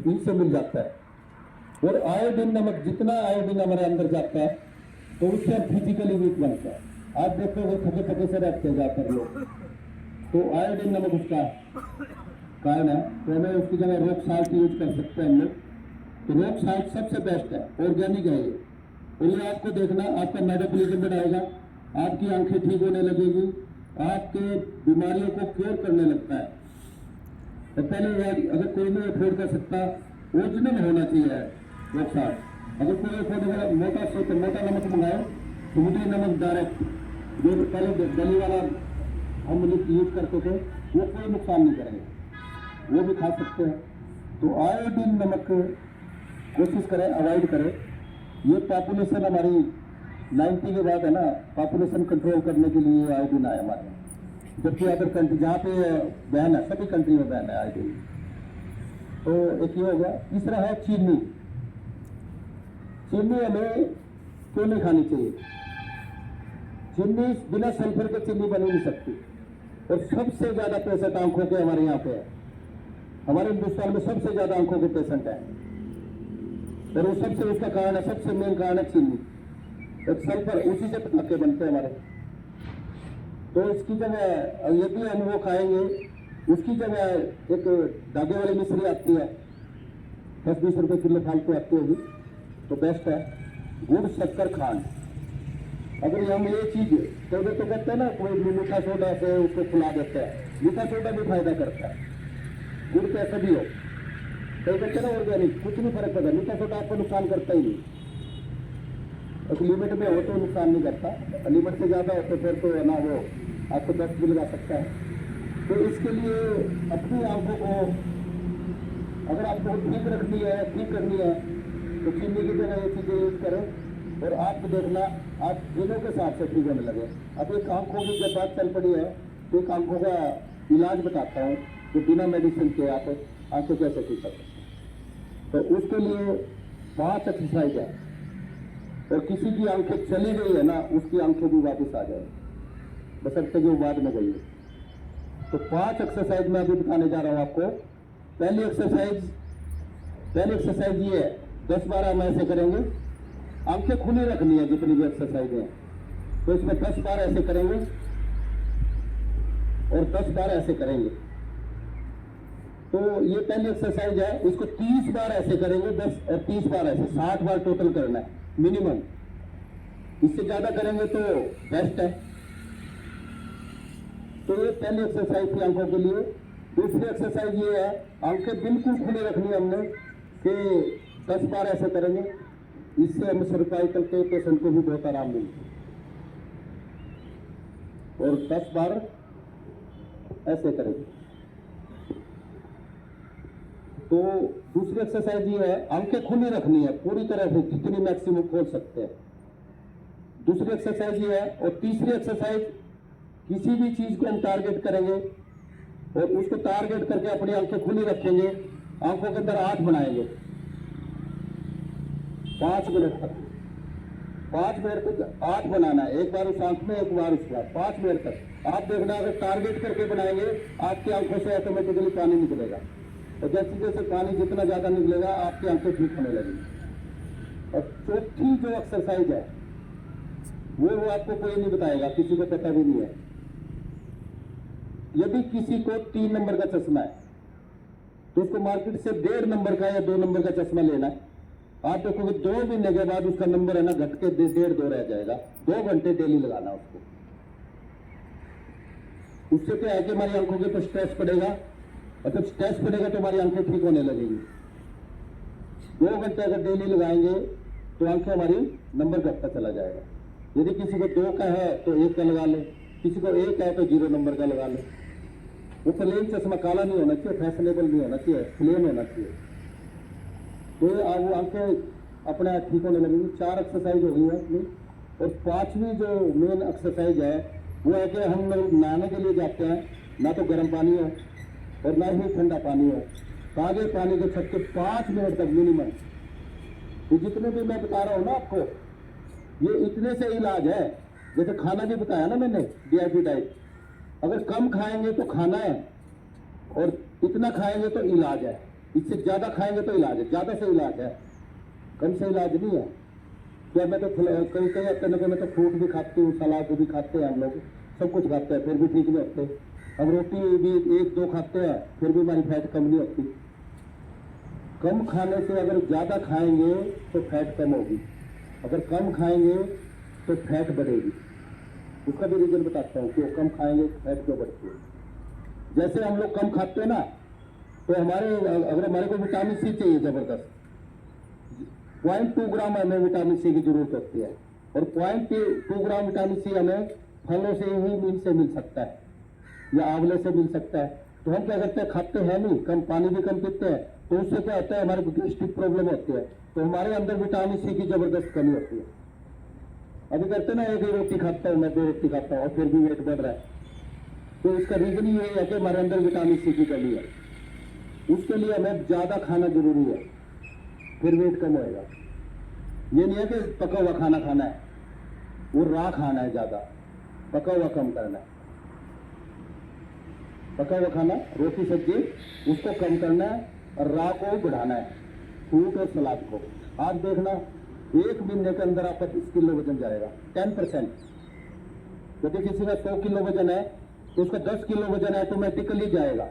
इनसे मिल जाता है। और आयोडीन नमक, जितना आयोडीन हमारे अंदर जाता है तो उससे हम फिजिकली वीक बनता है। आप देखो वो थके थके से रहते हैं ज्यादातर लोग, तो आयोडीन नमक उसका कारण है। तो हमें उसकी जगह रॉक साल्ट यूज कर सकते हैं हम लोग। तो रॉक साल्ट सबसे बेस्ट है, ऑर्गेनिक है ये। और ये आपको देखना, आपका मेटाबॉलिज्म बढ़ाएगा, आपकी आंखें ठीक होने लगेगी, आपके बीमारियों को क्योर करने लगता है। तो पहले अगर कोई नहीं अफोर्ड कर सकता, ओरिजिनल होना चाहिए रॉक साल्ट। अगर कोई अफोर्ड कर मोटा से तो मोटा नमक मंगाए, समुद्री नमक डायरेक्ट, जो पहले गली वाला हम यूज करते थे, वो कोई नुकसान नहीं करेंगे, वो भी खा सकते हैं। तो आयोडीन नमक कोशिश करें अवॉइड करें। ये पॉपुलेशन हमारी 90 के बाद है ना, पॉपुलेशन कंट्रोल करने के लिए आयोडीन आया हमारे यहाँ। जबकि अदर कंट्री जहाँ पे बैन है, सभी कंट्री में बैन है आयोडीन। तो एक ये हो गया। तीसरा है चीनी। चीनी हमें क्यों नहीं खानी चाहिए? चीनी बिना सल्फर के चीनी बन नहीं सकती। और सबसे ज्यादा पेशेंट आंखों के हमारे यहाँ पे है, हमारे हिंदुस्तान में सबसे ज्यादा आंखों के पेशेंट है। और वो सबसे उसका कारण है, सबसे मेन कारण है चीनी और सल्फर, उसी से पटाखे बनते हैं हमारे। तो इसकी जगह यदि हम वो खाएंगे, उसकी जगह एक धागे वाली मिश्री आती है, 10-20 रुपए किलो फालतू आती होगी, तो बेस्ट है गुड़ शक्कर खांड। अगर हम ये चीज तो कहते हैं ना, कोई मीठा सोडा से उसको खिला देता है, मीठा सोडा भी फायदा करता है, गुड़ कैसा भी हो। कई कहते हैं ना ऑर्गेनिक, कुछ नहीं फर्क पड़ता, मीठा सोडा आपको नुकसान करता ही नहीं। एक लिमिट में हो तो नुकसान नहीं करता, लिमिट से ज्यादा हो तो फिर तो ना वो आपको दस्त भी लगा सकता है। तो इसके लिए अपनी आंखों को अगर आपको ठीक रखनी है, ठीक करनी है, तो चीनी की जगह ये चीज़ें यूज करें और आपको देखना आप दिनों के साथ से ठीक होने लगे। अब एक आंखों की जब बात चल पड़ी है तो एक आंखों का इलाज बताता हूँ कि बिना मेडिसिन के आप आंखें कैसे ठीक कर सकते हैं। तो उसके लिए 5 एक्सरसाइज है और किसी की आंखें चली गई है ना, उसकी आंखें भी वापस आ जाए, बशर्ते जो बाद में गई है। तो 5 एक्सरसाइज मैं अभी बताने जा रहा हूँ आपको। पहली एक्सरसाइज ये है, 10-12 हम ऐसे करेंगे, आंखें खुली रखनी है जितनी भी एक्सरसाइज है। तो इसमें 10 बार ऐसे करेंगे और 10 बार ऐसे करेंगे। तो ये पहली एक्सरसाइज है, इसको 30 बार ऐसे करेंगे, 10 और 30 बार ऐसे, 60 बार टोटल करना है मिनिमम। इससे ज्यादा करेंगे तो बेस्ट है। तो ये पहली एक्सरसाइज थी आंखों के लिए। दूसरी एक्सरसाइज ये है, आंखें बिल्कुल खुली रखनी है हमने कि 10 बार ऐसे करेंगे। इससे हम सर्वाइकल के पेशेंट को भी बहुत आराम मिलता है। और 10 बार ऐसे करेंगे। तो दूसरी एक्सरसाइज ये है, आंखें खुली रखनी है पूरी तरह से, जितनी मैक्सिमम खोल सकते हैं। दूसरी एक्सरसाइज ये है। और तीसरी एक्सरसाइज, किसी भी चीज को हम टारगेट करेंगे और उसको टारगेट करके अपनी आंखें खुली रखेंगे, आंखों के अंदर 8 बनाएंगे 5 मिनट तक। 5 मिनट तक 8 बनाना है, एक बार उस आंख में, एक बार उस बार, 5 मिनट तक। आप देखना, अगर टारगेट करके बनाएंगे आपकी आंखों से ऑटोमेटिकली पानी निकलेगा और जैसे जैसे पानी जितना ज्यादा निकलेगा आपकी आंखें ठीक होने लगेगी। और चौथी जो एक्सरसाइज है वो आपको कोई नहीं बताएगा, किसी को पता भी नहीं है। यदि किसी को 3 नंबर का चश्मा है तो उसको मार्केट से 1.5 नंबर का या 2 नंबर का चश्मा लेना है। आप देखोगे 2 महीने के बाद उसका नंबर है ना घट के 1.5-2 रह जाएगा। 2 घंटे डेली लगाना उसको। उससे क्या है कि हमारी आंखों के ऊपर स्ट्रेस पड़ेगा और जब स्ट्रेस पड़ेगा तो हमारी आंखें ठीक होने लगेंगी। 2 घंटे अगर डेली लगाएंगे तो आंखें हमारी नंबर घटता चला जाएगा। यदि किसी को 2 का है तो 1 का लगा ले, किसी को 1 है तो 0 नंबर का लगा ले। वो प्लेन चश्मा काला नहीं होना चाहिए, फैशनेबल नहीं होना चाहिए, प्लेन होना चाहिए। तो वो आंखें अपने आप ठीक होने लगेंगी। 4 एक्सरसाइज हो गई है अपनी। और 5वीं जो मेन एक्सरसाइज है वो है कि हम लोग नहाने के लिए जाते हैं, ना तो गर्म पानी हो और ना ही ठंडा पानी हो, ताजे पानी के छत के 5 मिनट तक मिनिमम। तो जितने भी मैं बता रहा हूँ ना आपको, ये इतने से इलाज है। जैसे खाना भी बताया ना मैंने, DIP डाइट, अगर कम खाएंगे तो खाना है और इतना खाएंगे तो इलाज है। इससे ज्यादा खाएंगे तो इलाज है, ज्यादा से इलाज है, कम से इलाज नहीं है। क्या मैं तो कई अपने में तो फ्रूट भी खाते हूँ, सलाद भी खाते हैं, हम लोग सब कुछ खाते हैं, फिर भी ठीक नहीं होते। हम रोटी भी 1-2 खाते हैं, फिर भी हमारी फैट कम नहीं होती। कम खाने से अगर ज्यादा खाएंगे तो फैट कम होगी, अगर कम खाएंगे तो फैट बढ़ेगी। उसका भी रीजन बताता हूँ कि कम खाएंगे फैट क्यों बढ़ती है। जैसे हम लोग कम खाते हैं ना, तो अगर हमारे को विटामिन सी चाहिए जबरदस्त, 0.2 ग्राम हमें विटामिन सी की जरूरत होती है। और 0.2 ग्राम विटामिन सी हमें फलों से ही मिल सकता है या आंवले से मिल सकता है। तो हम क्या करते हैं, खाते हैं नहीं, कम पानी भी कम पीते हैं, तो उससे क्या होता है, हमारे को गैस्ट्रिक प्रॉब्लम होती है, तो हमारे अंदर विटामिन सी की जबरदस्त कमी होती है। अभी करते ना, 1 रोटी खाता हूँ मैं, 2 रोटी खाता हूँ और फिर भी वेट बढ़ रहा है। तो इसका रीजन ये है कि हमारे अंदर विटामिन सी की कमी है। उसके लिए हमें ज्यादा खाना जरूरी है, फिर वेट कम होएगा। ये नहीं है कि पका हुआ खाना खाना है, वो रॉ खाना है ज्यादा, पका हुआ कम करना है। पका हुआ खाना, रोटी सब्जी, उसको कम करना है और रॉ को बढ़ाना है, फ्रूट और सलाद को। आज देखना 1 महीने के अंदर आपका 10 किलो वजन जाएगा, 10%। यदि किसी का 100 किलो वजन है तो उसका 10 किलो वजन ऑटोमेटिकली जाएगा।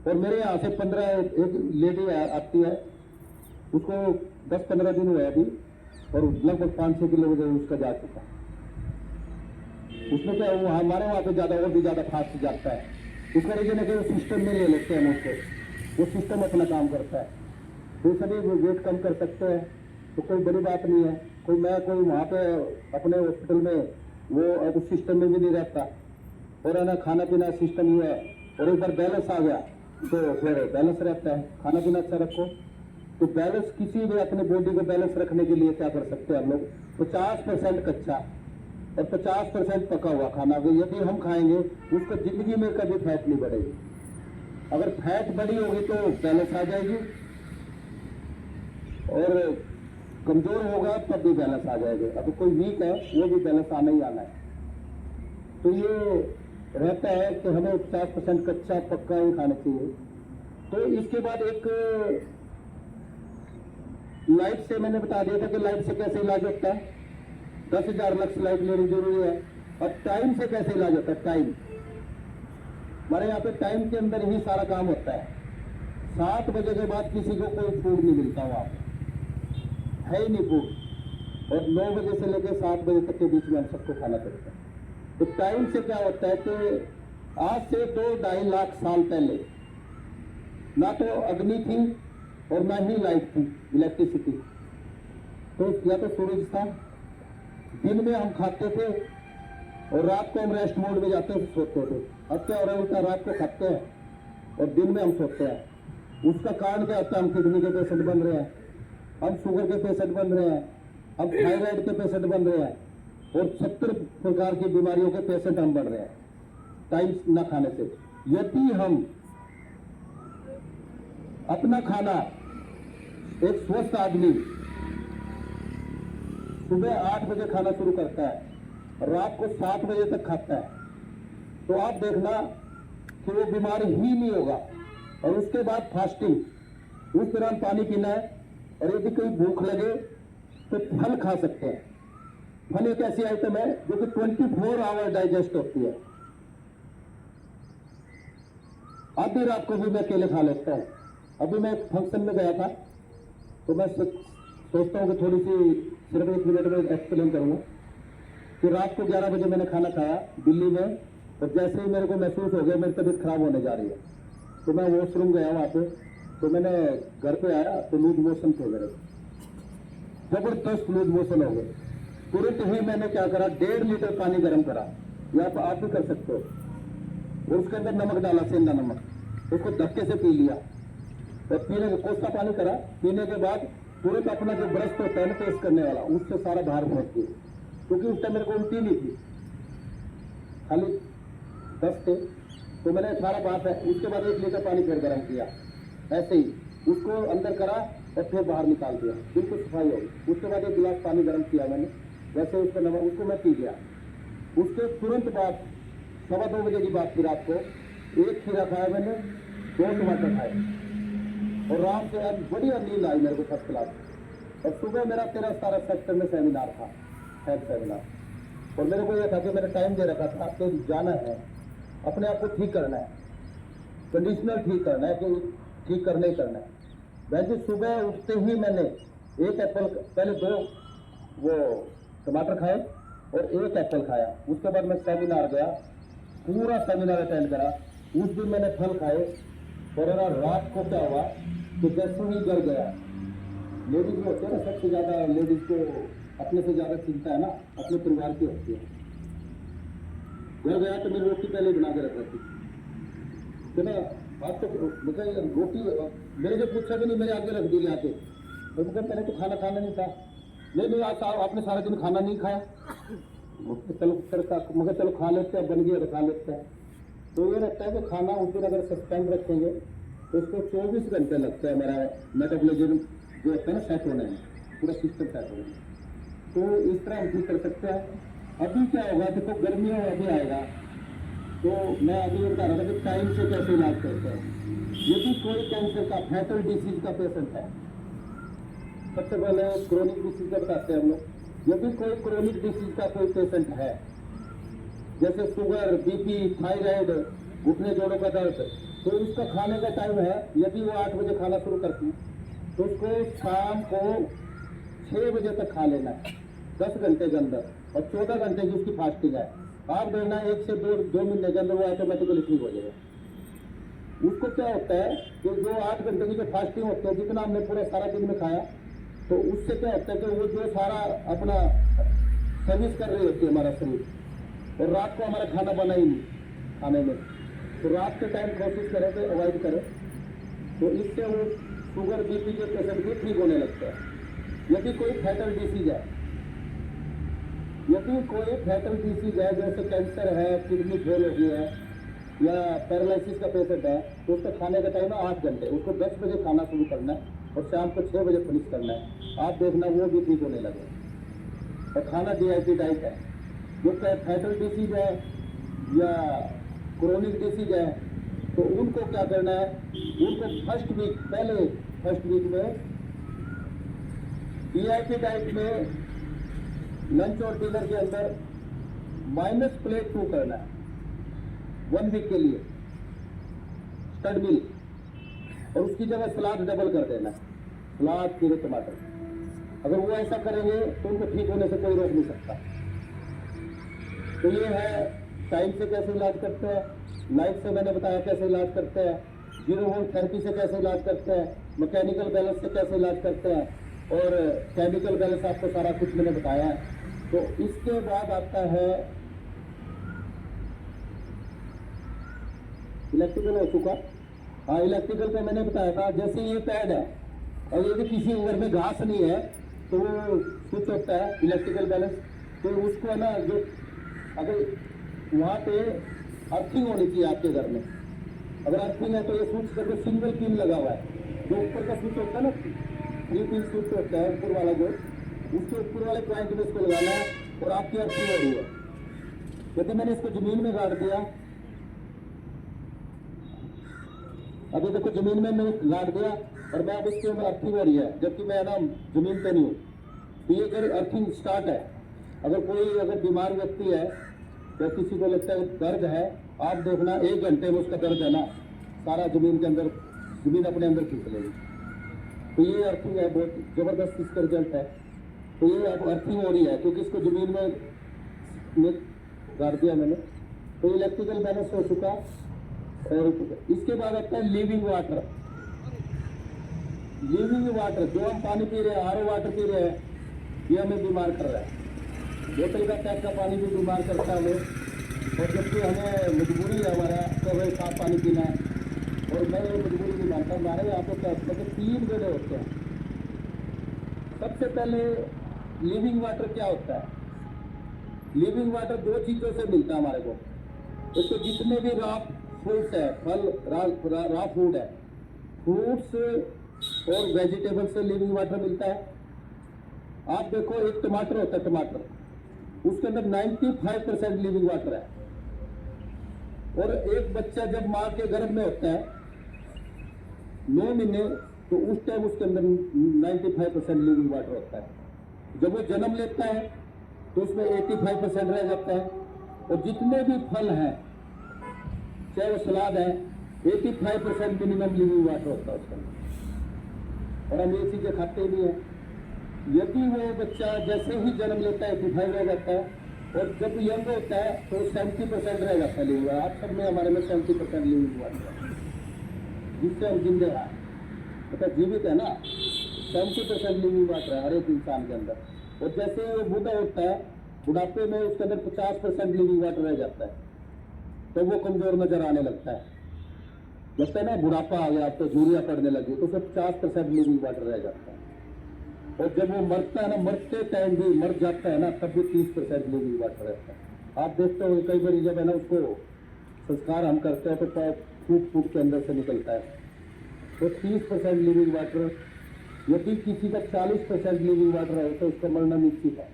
और मेरे यहाँ से 15 एक लेडी आती है, उसको 10-15 दिन हुए अभी और लगभग 500 किलो वजन उसका जा चुका। उसमें क्या हुआ, हमारे वहाँ पे ज्यादा और भी ज्यादा फास्ट जाता है। उसका रीजन है कि वो सिस्टम में ले लेते हैं उसको, वो सिस्टम अपना काम करता है। तो सभी वेट कम कर सकते हैं, तो कोई बड़ी बात नहीं है। कोई वहाँ पे अपने हॉस्पिटल में वो अब उस सिस्टम में भी नहीं रहता, और है ना खाना पीना सिस्टम हुआ और एक बार बैलेंस आ गया तो फिर बैलेंस रहता है। खाना पीना अच्छा रखो तो बैलेंस, किसी भी अपने बॉडी को बैलेंस रखने के लिए क्या कर सकते हैं हम लोग, 50% कच्चा और 50% पका हुआ खाना यदि हम खाएंगे उसको जिंदगी में कभी फैट नहीं बढ़ेगी। अगर फैट बढ़ी होगी तो बैलेंस आ जाएगी, और कमजोर होगा तब भी बैलेंस आ जाएगा। अब कोई वीक है वो भी बैलेंस आना ही आना है। तो ये रहता है कि हमें 50% कच्चा पक्का ही खाना चाहिए। तो इसके बाद एक लाइट से मैंने बता दिया था कि लाइट से कैसे इलाज होता है, 10,000 लक्स लाइट लेनी जरूरी है। और टाइम से कैसे इलाज होता है, टाइम हमारे यहाँ पे टाइम के अंदर ही सारा काम होता है। 7 बजे के बाद किसी को कोई फूड नहीं मिलता, वहां पे है ही नहीं फूड, और 9 बजे से लेकर 7 बजे तक के बीच में हम सबको खाना पड़ता है। तो टाइम से क्या होता है कि आज से 2-2.5 लाख साल पहले ना तो अग्नि थी और ना ही लाइट थी, इलेक्ट्रिसिटी। तो या तो सूरज था, दिन में हम खाते थे और रात को हम रेस्ट मोड में जाते थे, सोते थे। अब क्या हो रहा है उल्टा, रात को खाते हैं और दिन में हम सोते हैं। उसका कारण क्या होता है, हम किडनी के पेशेंट बन रहे हैं, हम शुगर के पेशेंट बन रहे हैं, हम थायराइड के पेशेंट बन रहे हैं, और 70 प्रकार की बीमारियों के पेशेंट हम बन रहे हैं टाइम ना खाने से। यदि हम अपना खाना, एक स्वस्थ आदमी सुबह 8 बजे खाना शुरू करता है, रात को 7 बजे तक खाता है, तो आप देखना कि वो बीमार ही नहीं होगा। और उसके बाद फास्टिंग, उस दौरान पानी पीना है, और यदि कोई भूख लगे तो फल खा सकते हैं। फल एक ऐसी आइटम है जो कि 24 आवर डाइजेस्ट होती है। आधी रात को भी मैं केले खा लेता हूँ। अभी मैं एक फंक्शन में गया था, तो मैं सोचता हूँ कि थोड़ी सी सिर्फ 1 मिनट में एक्सप्लेन करूँगा कि रात को 11 बजे मैंने खाना खाया दिल्ली में, और जैसे ही मेरे को महसूस हो गया मेरी तबीयत खराब होने जा रही है, तो मैं वॉशरूम गया वहाँ पे। तो मैंने घर पे आया तो लूज मोशन थे मेरे, जबरदस्त लूज मोशन हो गए। तुरंत ही मैंने क्या करा, 1.5 लीटर पानी गर्म करा, या आप भी कर सकते हो, और उसके अंदर नमक डाला, सेंधा नमक, उसको धक्के से पी लिया। और पीने का कोसा पानी करा, पीने के बाद तुरंत अपना जो ब्रश होता है ना पेस्ट करने वाला, उससे सारा बाहर फेंक दिया, क्योंकि उस टाइम मेरे को उल्टी नहीं थी, खाली दस्त थे। तो मैंने सारा बात है, उसके बाद 1 लीटर पानी फिर गर्म किया, ऐसे ही उसको अंदर करा और फिर बाहर निकाल दिया, बिल्कुल सफाई हो गई। उसके बाद 1 गिलास पानी गर्म किया मैंने, वैसे उसका नमक, उसको मैं पी गया। उसके तुरंत बाद 2:15 बजे की बात थी, रात को 1 खीरा खाया मैंने, 2 टमाटर खाए, और रात से आज बढ़िया नींद आई मेरे को, फर्स्ट क्लास। और सुबह मेरा 13-17 सेक्टर में सेमिनार था, हेल्थ सेमिनार, और मेरे को यह था कि मैंने टाइम दे रखा था कि जाना है, अपने आप को ठीक करना है, कंडीशनल ठीक करना है, कि ठीक करना ही करना है। वैसे सुबह उठते ही मैंने 1 एप्पल, पहले 2 वो टमाटर खाए और 1 एप्पल खाया। उसके बाद मैं सेमिनार गया, पूरा सेमिनार अटेंड करा। उस दिन मैंने फल खाए, और रात को क्या हुआ कि जैसे ही घर गया, लेडीज जो होती है ना, सबसे ज्यादा लेडीज को अपने से ज्यादा चिंता है ना अपने परिवार की होती है। घर गया तो मेरी रोटी पहले बना के रख रखी तो ना, बात तो मुझे रोटी मेरे जो पूछा भी नहीं, मेरे आगे रख दी आके। तो पहले तो खाना खाना नहीं था, नहीं आज आपने सारा दिन खाना नहीं खाया, चलो मगर चलो खा लेते हैं, बन गया तो खा लेते हैं। तो ये लगता है कि खाना उस दिन अगर सस्पेंड रखेंगे तो उसको 24 घंटे लगता है हमारा मेटाबॉलिज्म जो होता है ना सेट होने में, पूरा सिस्टम सेट होने में। तो इस तरह हम ठीक कर सकते हैं। अभी क्या होगा, देखो गर्मियों में अभी आएगा, तो मैं अभी ये बता रहा था कि टाइम से कैसे इलाज करते हैं। यदि कोई कैंसर का, फैटल डिसीज का पेशेंट है, सबसे पहले क्रोनिक डिसीज का बताते हैं हम लोग। यदि कोई क्रोनिक डिसीज का कोई पेशेंट है, जैसे शुगर, बीपी, थायराइड, घुटने जोड़ों का दर्द, तो इसका खाने का टाइम है, यदि वो 8 बजे खाना शुरू करती है तो उसको शाम को 6 बजे तक खा लेना है, 10 घंटे के अंदर, और 14 घंटे की उसकी फास्टिंग है। आप देखना 1 से 2 महीने के अंदर वो ऑटोमेटिकली ठीक हो जाएगा। उसको क्या होता है कि जो 8 घंटे की जो फास्टिंग होती है, जितना हमने पूरा सारा दिन में खाया, तो उससे क्या होता है कि वो जो सारा अपना सर्विस कर रही होती है हमारा शरीर, और रात को हमारा खाना बना ही नहीं खाने में, तो रात के टाइम कोशिश करें तो अवॉइड करें, तो इससे वो शुगर बीपी के पेशेंट भी ठीक होने लगता है। यदि कोई फैटल डिसीज है, जैसे कैंसर है, किडनी फेल हो गई है या पैरालिसिस का पेशेंट है, तो उसका खाने का टाइम है 8 घंटे, उसको 10 बजे खाना शुरू करना है और शाम को 6 बजे फिनिश करना है। आप देखना वो भी ठीक होने लगे। और खाना DIT डाइट है। जो फैटल डिसीज है या क्रोनिक डिसीज है, तो उनको क्या करना है, उनको फर्स्ट वीक में DIT डाइट में लंच और डिनर के अंदर -2 करना है 1 वीक के लिए, स्टड मील, और उसकी जगह सलाद डबल कर देना है, सलाद खीरे टमाटर। अगर वो ऐसा करेंगे तो उनको ठीक होने से कोई रोक नहीं सकता। तो ये है टाइम से कैसे इलाज करते हैं, लाइफ से मैंने बताया कैसे इलाज करते हैं, जीरो वोल्ट थेरेपी से कैसे इलाज करते हैं, मैकेनिकल बैलेंस से कैसे इलाज करते हैं, और केमिकल बैलेंस आपको सारा कुछ मैंने बताया है। तो इसके बाद आता है इलेक्ट्रिकल हो चुका। हाँ, इलेक्ट्रिकल पे मैंने बताया था, जैसे ये पैड है और यदि किसी घर में घास नहीं है तो वो स्विच होता है इलेक्ट्रिकल बैलेंस, तो उसको है ना, जो अगर वहाँ पे अर्थिंग होनी चाहिए आपके घर में, अगर अर्थिंग है तो ये स्विच करके सिंगल पिन लगा हुआ है, जो ऊपर का स्विच होता है ना, 3 पिन स्विच होता है ऊपर वाला, जो उसके ऊपर वाले पॉइंट में इसको लगाना है और आपकी अर्थिंग हो रही है। यदि मैंने इसको जमीन में गाड़ दिया, अभी देखो जमीन में मैंने गाड़ दिया और मैं अब इसके ऊपर अर्थिंग हो रही है, जबकि मैं ना जमीन पे नहीं हूँ, तो ये अगर अर्थिंग स्टार्ट है, अगर बीमार व्यक्ति है या किसी को लगता है दर्द है, आप देखना 1 घंटे में उसका दर्द है ना सारा जमीन अपने अंदर खींच लेगी। तो ये अर्थिंग है, बहुत जबरदस्त इसका रिजल्ट है। तो ये अब अर्थिंग हो रही है क्योंकि इसको जमीन में गाड़ दिया मैंने, तो इलेक्ट्रिकल बैलेंस हो चुका। और इसके बाद आता है लिविंग वाटर। जो हम पानी पी रहे हैं, RO वाटर पी रहे हैं, ये हमें बीमार कर रहा है। बोतल का टैप का पानी भी बीमार करता है हमें, और जबकि हमें मजबूरी है हमारा तो भाई साफ पानी पीना है, और मैं ये मजबूरी नहीं मानता। हमारे यहाँ पे क्या होता है कि 3 बेड़े होते हैं। सबसे पहले लिविंग वाटर क्या होता है, लिविंग वाटर 2 चीज़ों से मिलता है हमारे को। उसको जितने भी रॉ फ्रूट्स है, फल रॉ फूड है, फ्रूट्स और वेजिटेबल से लिविंग वाटर मिलता है। आप देखो एक टमाटर होता है, टमाटर उसके अंदर 95% लिविंग वाटर है, और एक बच्चा जब माँ के गर्भ में होता है 9 महीने, तो उस टाइम उसके अंदर 95% लिविंग वाटर होता है। जब वो जन्म लेता है तो उसमें 85% रह जाता है, और जितने भी फल हैं चाहे वो सलाद है, 85% मिनिमम लिविंग वाटर होता है उसके अंदर, और हम ये चीज़ें खाते ही नहीं है। यदि वो बच्चा जैसे ही जन्म लेता है 85 रह जाता है, और जब यंग होता है तो 70% रह जाता है लिविंग वाटर। आप सब में हमारे में 70% लिविंग वाटर है, जिससे हम जिंदे हैं, मतलब जीवित है ना। 70% लिविंग वाटर है हर एक इंसान के अंदर। और जैसे वो बूढ़ा होता है, बुढ़ापे में उसके अंदर 50% लिविंग वाटर रह जाता है, तो वो कमजोर नजर आने लगता है। लगता है ना बुढ़ापा आ गया, अब तो झुर्रियाँ पड़ने लगी, तो उसमें 50% लिविंग वाटर रह जाता है। और जब वो मरता है ना, मरते टाइम भी मर जाता है ना, तब भी 30% लिविंग वाटर रहता है। आप देखते हो कई बार जब है ना उसको संस्कार हम करते हैं तो फूट के अंदर से निकलता है, तो 30% लिविंग वाटर। यदि किसी का 40% लिविंग वाटर है तो उसका मरना निश्चित है,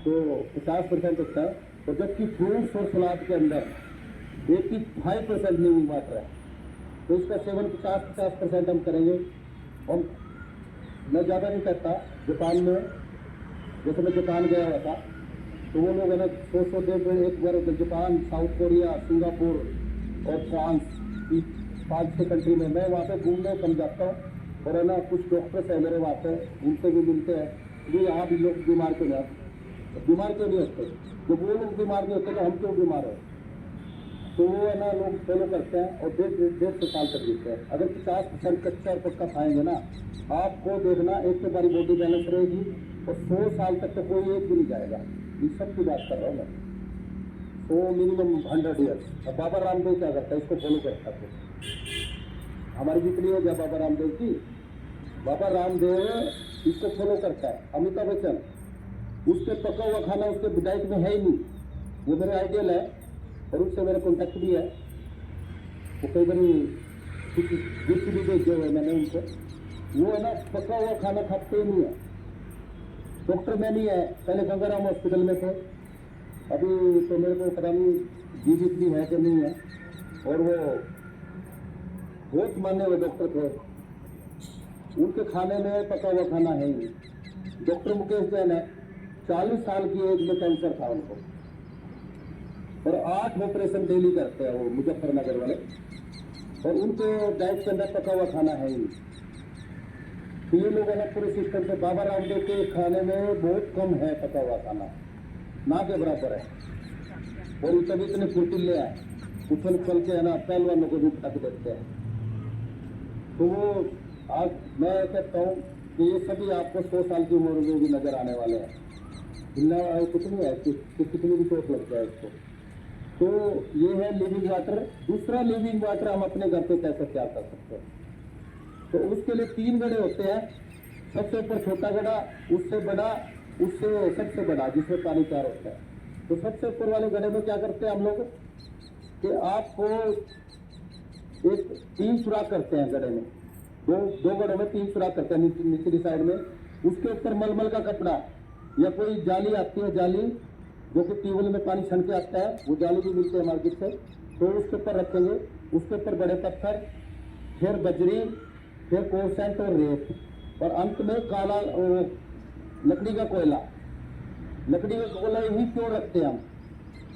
तो 50% होता है। तो जबकि फ्रूट्स और सलाद के अंदर 85% लिविंग वाटर है, तो इसका सेवन 50% हम करेंगे। और मैं ज़्यादा नहीं करता। जापान में जैसे मैं जापान गया हुआ था, तो वो लोग है ना 100 डेढ़ एक बार जापान, साउथ कोरिया, सिंगापुर और फ्रांस, 5-6 कंट्री में मैं वहाँ पे घूमने कम जाता हूँ। और है ना कुछ डॉक्टर्स है मेरे वहाँ पे, उनसे भी मिलते हैं कि यहाँ भी लोग बीमार क्यों नहीं होते। जब वो लोग बीमार नहीं होते तो हम क्यों बीमार हो। तो वो है ना लोग फॉलो करते हैं और 1.5 साल तक जीते हैं। अगर 50% कच्चा और पक्का खाएंगे ना, आपको देखना एक तो हमारी बॉडी बैलेंस रहेगी तो 100 साल तक तो कोई एक भी नहीं जाएगा। ये सब की बात कर रहा हूँ मैं। तो मिनिमम 100 ईयर्स। अब बाबा रामदेव क्या करता है, इसको फॉलो करता है। हमारी जितनी हो गया बाबा रामदेव की, बाबा रामदेव इसको फॉलो करता है। अमिताभ बच्चन, उसके पका हुआ खाना उसके डाइट में है ही नहीं। वो मेरे आइडियल है और उससे मेरा कॉन्टैक्ट भी है। वो कई बार कुछ गिफ्ट भी भेजे हुए मैंने उनको। वो है ना पका हुआ खाना खाते ही नहीं है। डॉक्टर में नहीं है, पहले गंगाराम हॉस्पिटल में थे, अभी तो मेरे को पता नहीं जीवित भी है कि नहीं है। और वो बहुत माने हुए डॉक्टर थे, उनके खाने में पका हुआ खाना है ही। डॉक्टर मुकेश जैन है, 40 साल की एज में कैंसर था उनको और 8 ऑपरेशन डेली करते हैं वो मुजफ्फरनगर वाले, और उनके डाइट के अंदर पका हुआ खाना है ही। तो ये लोग अलग पूरे सिस्टम से, बाबा रामदेव के खाने में बहुत कम है पका हुआ खाना, ना के बराबर है। और ये तभी इतने फुर्तीले हैं, उछल उछल के है ना पहलवानों को भी थक देते हैं। तो वो आज मैं कहता हूँ कि ये सभी आपको 100 साल की उम्र में भी नजर आने वाले हैं। हिलना कुछ नहीं है कि कितनी भी चोट लग जाए इसको। तो ये है लिविंग वाटर। दूसरा लिविंग वाटर हम अपने घर पे कैसे तैयार कर सकते हैं, तो उसके लिए 3 गड्ढे होते हैं। सबसे ऊपर छोटा गड्ढा, उससे बड़ा, उससे सबसे बड़ा, जिसमें पानी तैयार होता है। तो सबसे ऊपर वाले गड्ढे में क्या करते हैं हम लोग कि आपको एक 3 सुराख करते हैं गड्ढे में, दो गड्ढों में 3 सुराख करते हैं निचली साइड में। उसके ऊपर मलमल का कपड़ा या कोई जाली आती है, जाली जो कि ट्यूबवेल में पानी छन के आता है, वो जाली भी मिलती है मार्केट से, तो उसके ऊपर रखेंगे। उसके ऊपर बड़े पत्थर, फिर बजरी, फिर कोरसेंट और रेत, और अंत में काला लकड़ी का कोयला। लकड़ी का कोयला ही क्यों रखते हैं हम,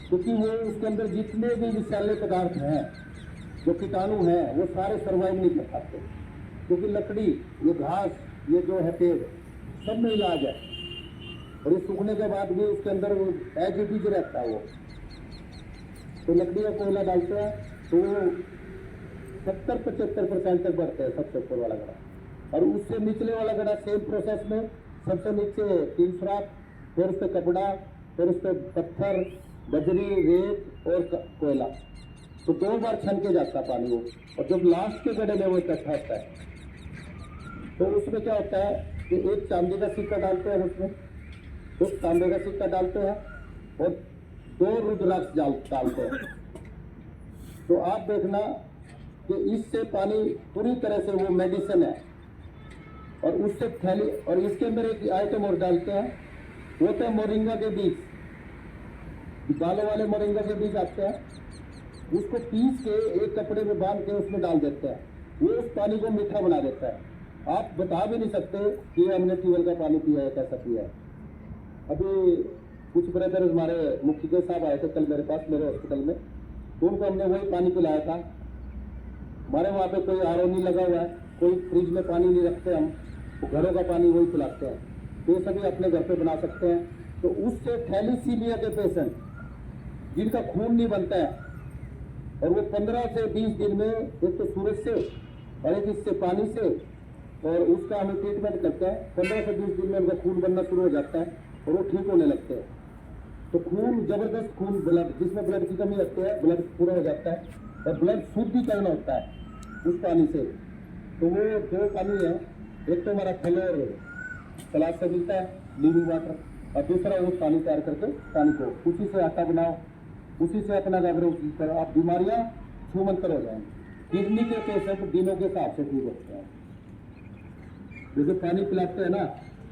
क्योंकि वो उसके अंदर जितने भी विषैले पदार्थ हैं, जो कीटाणु हैं, वो सारे सर्वाइव नहीं कर पाते। क्योंकि लकड़ी, ये घास, ये जो है पेड़, सब में इलाज है, और ये सूखने के बाद भी उसके अंदर एज इट इज रहता है वो। तो लकड़ी का कोयला डालते हैं तो 70-75% तक बढ़ते हैं सबसे ऊपर वाला गड्ढा, और उससे निचले वाला गड्ढा सेम प्रोसेस में, सबसे नीचे 3 सुराख, फिर उस पर कपड़ा, फिर उस पर पत्थर, बजरी, रेत और कोयला। तो 2 बार छन के जाता है पानी वो, और जब लास्ट के गड्ढे में वो इकट्ठा होता है तो उसमें क्या होता है कि एक चांदी का सिक्का डालते हैं उसमें, तो तांबे का सिक्का डालते हैं और 2 रुद्राक्ष डालते हैं। तो आप देखना कि इससे पानी पूरी तरह से वो मेडिसिन है। और उससे थैली, और इसके अंदर एक आइटम और डालते हैं, वो तो मोरिंगा के बीज, बालों वाले मोरिंगा के बीज आते हैं, उसको पीस के एक कपड़े में बांध के उसमें डाल देते हैं। वो उस पानी को मीठा बना देता है। आप बता भी नहीं सकते कि हमने ट्यूबवेल का पानी पिया है, कैसा पिया है। अभी कुछ ब्रदर हमारे मुखी के साहब आए थे कल मेरे पास, मेरे हॉस्पिटल में, तो उनको हमने वही पानी पिलाया था। हमारे वहाँ पे कोई आरओ नहीं लगा हुआ है, कोई फ्रिज में पानी नहीं रखते हम, तो घरों का पानी वही पिलाते हैं। तो ये सभी अपने घर पे बना सकते हैं। तो उससे थैलीसीमिया के पेशेंट जिनका खून नहीं बनता है, और वो 15 से 20 दिन में, एक तो सूरज से और एक इससे पानी से, और उसका हमें ट्रीटमेंट करते हैं। 15 से 20 दिन में उनका खून बनना शुरू हो जाता है और वो ठीक होने लगते हैं। तो खून, जबरदस्त खून, ब्लड, जिसमें ब्लड की कमी रहती है, ब्लड पूरा हो जाता है, और ब्लड शुद्धिकरण होता है उस पानी से। तो वो 2 पानी है, एक तो हमारा फल और सलाद से मिलता है लिविंग वाटर, और दूसरा वो पानी तैयार करके पानी को, उसी से आटा बनाओ, उसी से अपना जागरूक करो, आप बीमारियां छूमंतर हो जाएंगे। किडनी के पेशेंट दिनों के हिसाब से ठीक होते हैं। जैसे पानी पिलाते हैं ना,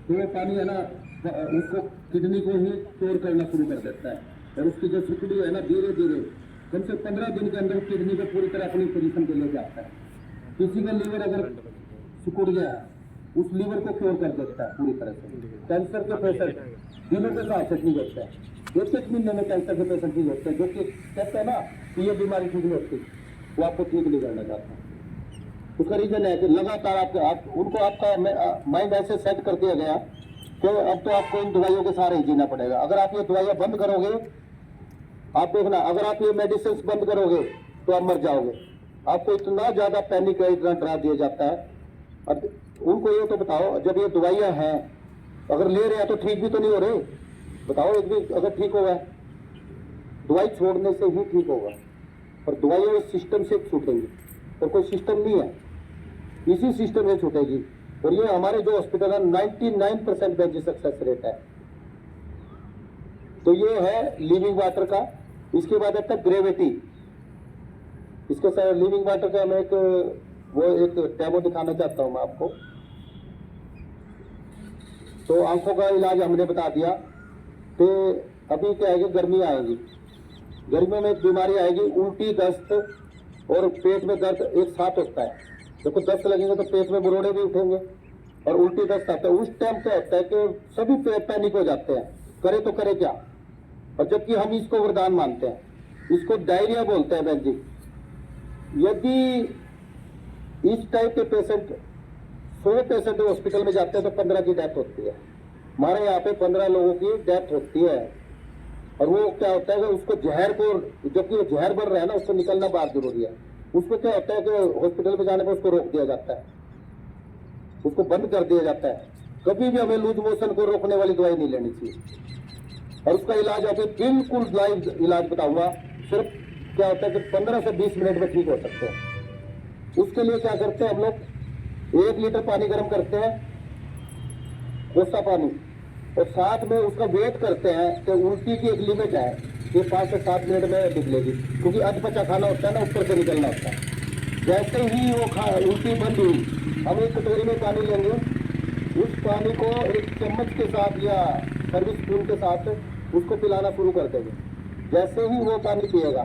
तो वो पानी है ना उसको, किडनी को ही स्टोर करना शुरू कर देता है, और उसकी जो सिकुड़ी है ना, धीरे धीरे कम से 15 दिन के अंदर किडनी को पूरी तरह अपनी पोजीशन पे लेके आता है। किसी का लीवर अगर सिकुड़ गया, उस लीवर को क्योर कर देता है पूरी तरह से। कैंसर के पेशेंट दिनों के हिसाब से ठीक होते हैं, 1-1 महीने में कैंसर के पेशेंट ठीक होते हैं। जो कि कहते हैं ना कि ये बीमारी ठीक नहीं होती, वो आपको ठीक नहीं करना चाहता। उसका रीजन है कि लगातार उनको आपका माइंड ऐसे सेट कर दिया गया कि अब तो आपको इन दवाइयों के सहारे ही जीना पड़ेगा। अगर आप ये दवाइयाँ बंद करोगे, आप देखना, अगर आप ये मेडिसिन बंद करोगे तो आप मर जाओगे। आपको इतना ज्यादा पैनिक है, इतना डरा दिया जाता है। अब उनको ये तो बताओ, जब ये दवाइयाँ हैं अगर ले रहे हैं तो ठीक भी तो नहीं हो रहे, बताओ एक भी अगर ठीक होगा, दवाई छोड़ने से ही ठीक होगा, और दवाइयाँ इस सिस्टम से छूटेंगी, और कोई सिस्टम नहीं है, इसी सिस्टम से छूटेगी। और ये हमारे जो हॉस्पिटल है 99% बेड सक्सेस रेट है। तो ये है लिविंग वाटर का। इसके बाद आता है ग्रेविटी। इसके साथ लिविंग वाटर का मैं एक डेमो दिखाना चाहता हूं मैं आपको। तो आंखों का इलाज हमने बता दिया। तो अभी क्या है कि गर्मी आएगी, गर्मियों में एक बीमारी आएगी उल्टी, दस्त और पेट में दर्द एक साथ होता है। देखो दस्त लगेंगे तो पेट में बुरोड़े भी उठेंगे और उल्टी दस्त आता है। उस टाइम क्या होता है कि सभी पैनिक हो जाते हैं, करे तो करे क्या, और जबकि हम इसको वरदान मानते हैं। इसको डायरिया बोलते हैं बहन जी। यदि इस टाइप के पेशेंट 100 पेशेंट हॉस्पिटल में जाते हैं तो 15 की डेथ होती है। हमारे यहाँ पे 15 लोगों की डेथ होती है। और वो क्या होता है कि उसको जहर को, जबकि वो जहर बन रहा है ना, उसको निकलना बहुत जरूरी है। उसको क्या होता है कि हॉस्पिटल में जाने पर उसको रोक दिया जाता है, उसको बंद कर दिया जाता है। कभी भी हमें लूज मोशन को रोकने वाली दवाई नहीं लेनी चाहिए। और उसका इलाज अभी बिल्कुल लाइव इलाज बताऊंगा। सिर्फ क्या होता है कि 15 से 20 मिनट में ठीक हो सकते हैं। उसके लिए क्या करते हैं हम लोग, 1 लीटर पानी गर्म करते हैं, कोसा पानी, और साथ में उसका वेट करते हैं कि उल्टी की एक लिमिट है कि 5 से 7 मिनट में निकलेगी, क्योंकि अधपचा खाना होता है ना, ऊपर से निकलना होता है। जैसे ही वो उल्टी बंद हुई, हम एक कटोरी में पानी लेंगे, उस पानी को एक चम्मच के साथ या सर्विस स्पून के साथ उसको पिलाना शुरू कर देंगे। जैसे ही वो पानी पिएगा,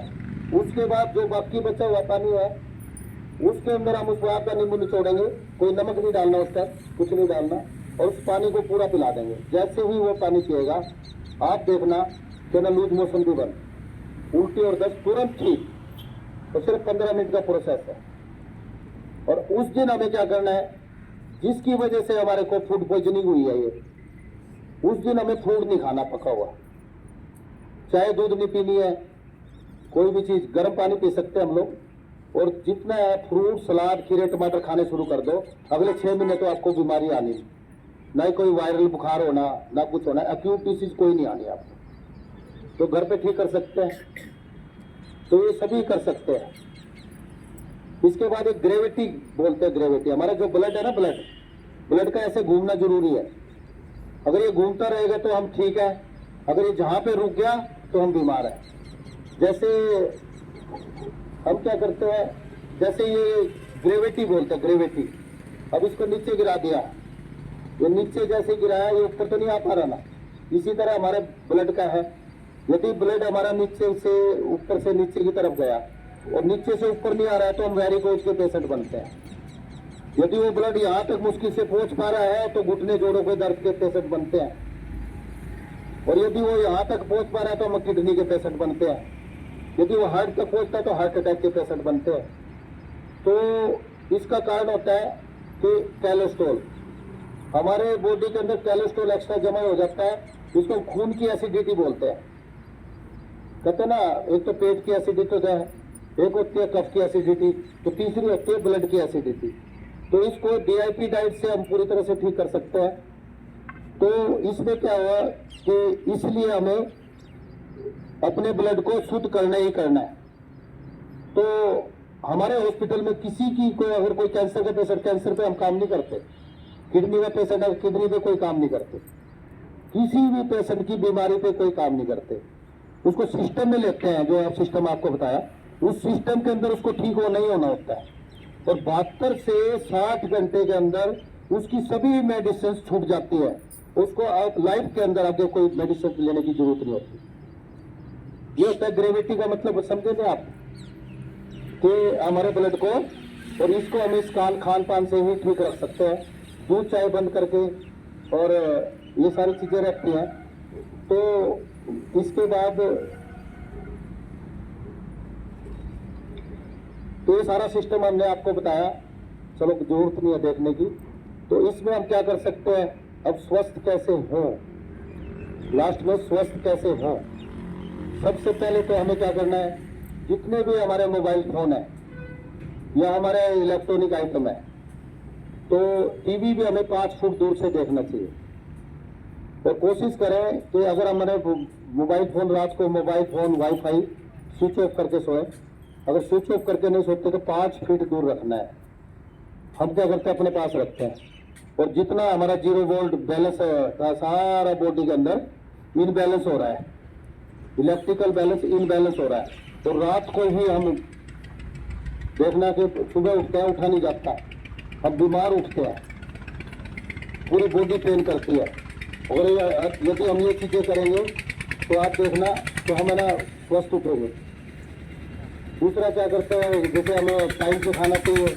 उसके बाद जो बाकी बचा हुआ पानी है उसके अंदर हम उस स्वाद का नींबू निचोड़ेंगे। कोई नमक नहीं डालना उसका, कुछ नहीं डालना, और उस पानी को पूरा पिला देंगे। जैसे ही वो पानी पिएगा, आप देखना कि ना लूज मोशन भी बंद, उल्टी और दस्त तुरंत ठीक। तो सिर्फ 15 मिनट का प्रोसेस है। और उस दिन हमें क्या करना है, जिसकी वजह से हमारे को फूड पॉइजनिंग हुई है, ये उस दिन हमें फूड नहीं खाना पका हुआ, चाहे दूध नहीं पीनी है, कोई भी चीज, गर्म पानी पी सकते हैं हम लोग। और जितना है फ्रूट, सलाद, खीरे, टमाटर खाने शुरू कर दो। अगले 6 महीने तो आपको बीमारी आनी, ना ही कोई वायरल बुखार होना, ना कुछ होना, एक्यूट डिसीज कोई नहीं आनी आपको। तो घर पे ठीक कर सकते हैं, तो ये सभी कर सकते हैं। इसके बाद एक ग्रेविटी बोलते हैं। ग्रेविटी हमारा जो ब्लड है ना, ब्लड का ऐसे घूमना जरूरी है। अगर ये घूमता रहेगा तो हम ठीक है, अगर ये जहां पे रुक गया तो हम बीमार हैं। जैसे हम क्या करते हैं, जैसे ये ग्रेविटी बोलते हैं, ग्रेविटी। अब इसको नीचे गिरा दिया, ये नीचे जैसे गिराया, ये ऊपर तो नहीं आ पा रहा ना। इसी तरह हमारे ब्लड का है। यदि ब्लड हमारा नीचे से ऊपर से नीचे की तरफ गया और नीचे से ऊपर नहीं आ रहा है तो हम वेरिकोज के पेशेंट बनते हैं। यदि वो ब्लड यहाँ तक मुश्किल से पहुंच पा रहा है तो घुटने जोड़ों के दर्द के पेशेंट बनते हैं। और यदि वो यहाँ तक पहुंच पा रहा है तो हम किडनी के पेशेंट बनते हैं। यदि वो हार्ट तक पहुंचता है तो हार्ट अटैक के पेशेंट बनते हैं। तो इसका कारण होता है कि कोलेस्ट्रॉल, हमारे बॉडी के अंदर कोलेस्ट्रॉल एक्स्ट्रा जमा हो जाता है, जिसको खून की एसिडिटी बोलते हैं। कहते हैं ना, एक तो पेट की एसिडिटी होता है, एक होती है कफ की एसिडिटी, तो तीसरी होती है ब्लड की एसिडिटी। तो इसको DIP डाइट से हम पूरी तरह से ठीक कर सकते हैं। तो इसमें क्या हुआ कि इसलिए हमें अपने ब्लड को शुद्ध करना ही करना है। तो हमारे हॉस्पिटल में किसी की कोई, अगर कोई कैंसर का पेशेंट, कैंसर पे हम काम नहीं करते, किडनी का पेशेंट है, किडनी पे कोई काम नहीं करते, किसी भी पेशेंट की बीमारी पे कोई काम नहीं करते। उसको सिस्टम में लेते हैं, जो सिस्टम आपको बताया, उस सिस्टम के अंदर उसको ठीक होना ही होना होता है। और 72 से 60 घंटे के अंदर उसकी सभी मेडिसिन छूट जाती है। उसको लाइफ के अंदर आगे कोई मेडिसिन लेने की जरूरत नहीं होती। ये होता है ग्रेविटी का मतलब, समझे थे आप, कि हमारे ब्लड को, और इसको हम इस खान पान से ही ठीक रख सकते हैं, दूध चाय बंद करके, और ये सारी चीजें रखती हैं। तो इसके बाद तो ये सारा सिस्टम हमने आपको बताया, चलो जरूरत नहीं है देखने की। तो इसमें हम क्या कर सकते हैं, अब स्वस्थ कैसे हो, लास्ट में स्वस्थ कैसे हो। सबसे पहले तो हमें क्या करना है, जितने भी हमारे मोबाइल फोन है या हमारे इलेक्ट्रॉनिक आइटम है, तो टीवी भी हमें 5 फुट दूर से देखना चाहिए। और कोशिश करें कि अगर हमारे मोबाइल फ़ोन, रात को mobile phone wifi switch off करके सोएं। अगर स्विच ऑफ करके नहीं सोते तो 5 फीट दूर रखना है। हम क्या करते हैं, अपने पास रखते हैं, और जितना हमारा 0 वोल्ट बैलेंस है सारा बॉडी के अंदर इनबैलेंस हो रहा है, इलेक्ट्रिकल बैलेंस इनबैलेंस हो रहा है। तो रात को ही हम देखना कि सुबह उठते हैं, उठा नहीं जाता, हम बीमार उठते हैं, पूरी बॉडी पेन करती है। और यदि हम ये चीज़ें करेंगे तो आप देखना तो हम ना स्वस्थ उठेंगे। दूसरा क्या करते हैं, जैसे हमें टाइम से खाना चाहिए,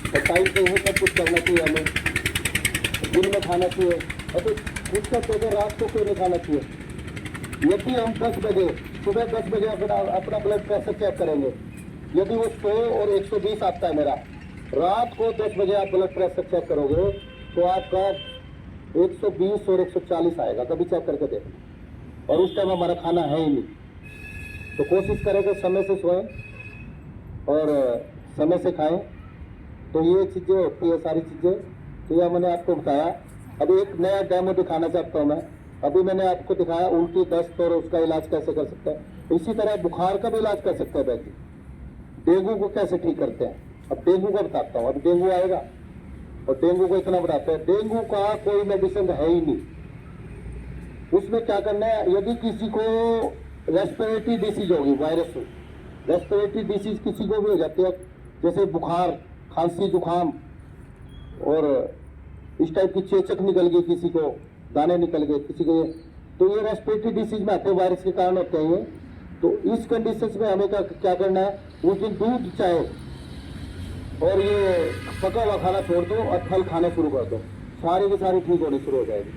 तो टाइम से ही सब कुछ करना चाहिए, हमें दिन में खाना चाहिए, और तो उसका तो रात को क्यों नहीं खाना चाहिए। यदि हम 10 बजे सुबह 10 बजे अपना ब्लड प्रेशर चेक करेंगे, यदि वो 100 और 120 आता है मेरा, रात को 10 बजे आप ब्लड प्रेशर चेक करोगे तो आपका 120 और 140 आएगा। कभी चेक करके देखना। और उस टाइम हमारा खाना है ही नहीं। तो कोशिश करें कि समय से सोएं और समय से खाएं। तो ये चीज़ें होती है, सारी चीज़ें तो यह मैंने आपको बताया। अभी एक नया डेमो दिखाना चाहता हूँ मैं। अभी मैंने आपको दिखाया उल्टी, दस्त और उसका इलाज कैसे कर सकते हैं। इसी तरह बुखार का भी इलाज कर सकते हैं व्यक्ति। डेंगू को कैसे ठीक करते हैं, अब डेंगू का बताता हूँ। अब डेंगू आएगा और डेंगू को इतना बताते हैं, डेंगू का कोई मेडिसिन है ही नहीं। उसमें क्या करना है, यदि किसी को रेस्पिरेटरी डिसीज होगी, वायरस रेस्पिरेटरी डिसीज किसी को भी हो जाती है, जैसे बुखार, खांसी, जुकाम और इस टाइप की चेचक निकल गई, किसी को दाने निकल गए, किसी को, तो ये रेस्पिरेटरी डिसीज में आते हैं, वायरस के कारण होते हैं ये। तो इस कंडीशन में हमें क्या करना है, उस दिन दूध, चाय और ये पका हुआ खाना छोड़ दो और फल खाना शुरू कर दो, सारी की सारी ठीक होनी शुरू हो जाएगी।